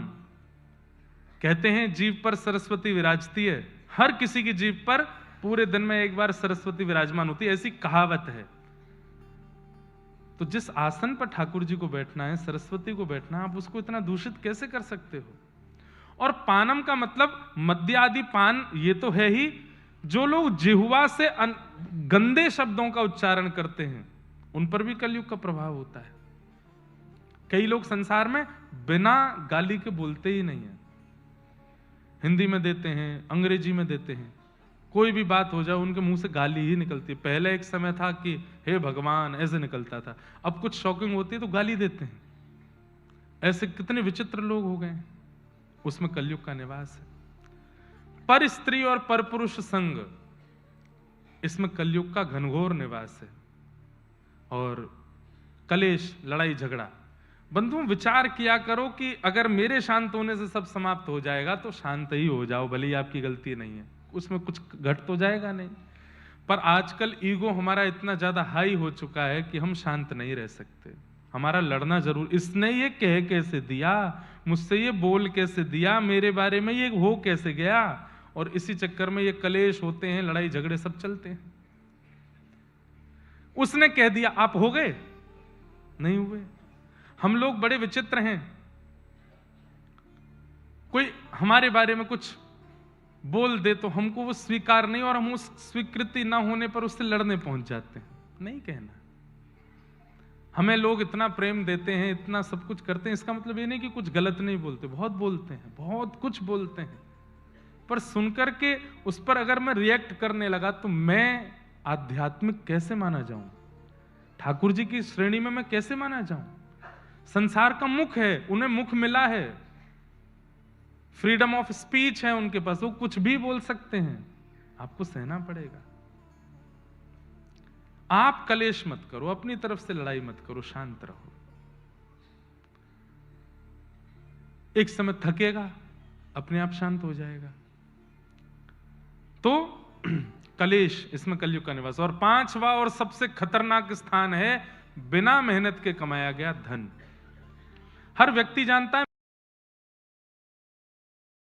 कहते हैं जीभ पर सरस्वती विराजती है, हर किसी की जीभ पर पूरे दिन में एक बार सरस्वती विराजमान होती है, ऐसी कहावत है। तो जिस आसन पर ठाकुर जी को बैठना है, सरस्वती को बैठना है, आप उसको इतना दूषित कैसे कर सकते हो? और पानम का मतलब मद्य आदि पान, ये तो है ही। जो लोग जिह्वा से गंदे शब्दों का उच्चारण करते हैं, उन पर भी कलयुग का प्रभाव होता है। कई लोग संसार में बिना गाली के बोलते ही नहीं है। हिंदी में देते हैं, अंग्रेजी में देते हैं, कोई भी बात हो जाए उनके मुंह से गाली ही निकलती है। पहले एक समय था कि हे भगवान ऐसे निकलता था, अब कुछ शॉकिंग होती है तो गाली देते हैं। ऐसे कितने विचित्र लोग हो गए, उसमें कलयुग का निवास है। पर स्त्री और पर पुरुष संग, इसमें कलयुग का घनघोर निवास है। और कलेश, लड़ाई झगड़ा। बंधुओं, विचार किया करो कि अगर मेरे शांत होने से सब समाप्त हो जाएगा तो शांत ही हो जाओ, भले ही आपकी गलती नहीं है, उसमें कुछ घट तो जाएगा नहीं। पर आजकल ईगो हमारा इतना ज्यादा हाई हो चुका है कि हम शांत नहीं रह सकते। हमारा लड़ना जरूर, इसने ये कह कैसे दिया, मुझसे ये बोल कैसे दिया, मेरे बारे में ये हो कैसे गया, और इसी चक्कर में ये कलेश होते हैं, लड़ाई झगड़े सब चलते हैं। उसने कह दिया, आप हो गए, नहीं हुए। हम लोग बड़े विचित्र हैं, कोई हमारे बारे में कुछ बोल दे तो हमको वो स्वीकार नहीं, और हम उस स्वीकृति ना होने पर उससे लड़ने पहुंच जाते हैं। नहीं कहना। हमें लोग इतना प्रेम देते हैं, इतना सब कुछ करते हैं, इसका मतलब ये नहीं कि कुछ गलत नहीं बोलते, बहुत बोलते हैं, बहुत कुछ बोलते हैं। पर सुनकर के उस पर अगर मैं रिएक्ट करने लगा तो मैं आध्यात्मिक कैसे माना जाऊं? ठाकुर जी की श्रेणी में मैं कैसे माना जाऊं? संसार का मुख है, उन्हें मुख मिला है, फ्रीडम ऑफ स्पीच है उनके पास, वो कुछ भी बोल सकते हैं, आपको सहना पड़ेगा। आप कलेश मत करो, अपनी तरफ से लड़ाई मत करो, शांत रहो। एक समय थकेगा, अपने आप शांत हो जाएगा। तो कलेश, इसमें कलयुग का निवास। और 5वां और सबसे खतरनाक स्थान है बिना मेहनत के कमाया गया धन। हर व्यक्ति जानता है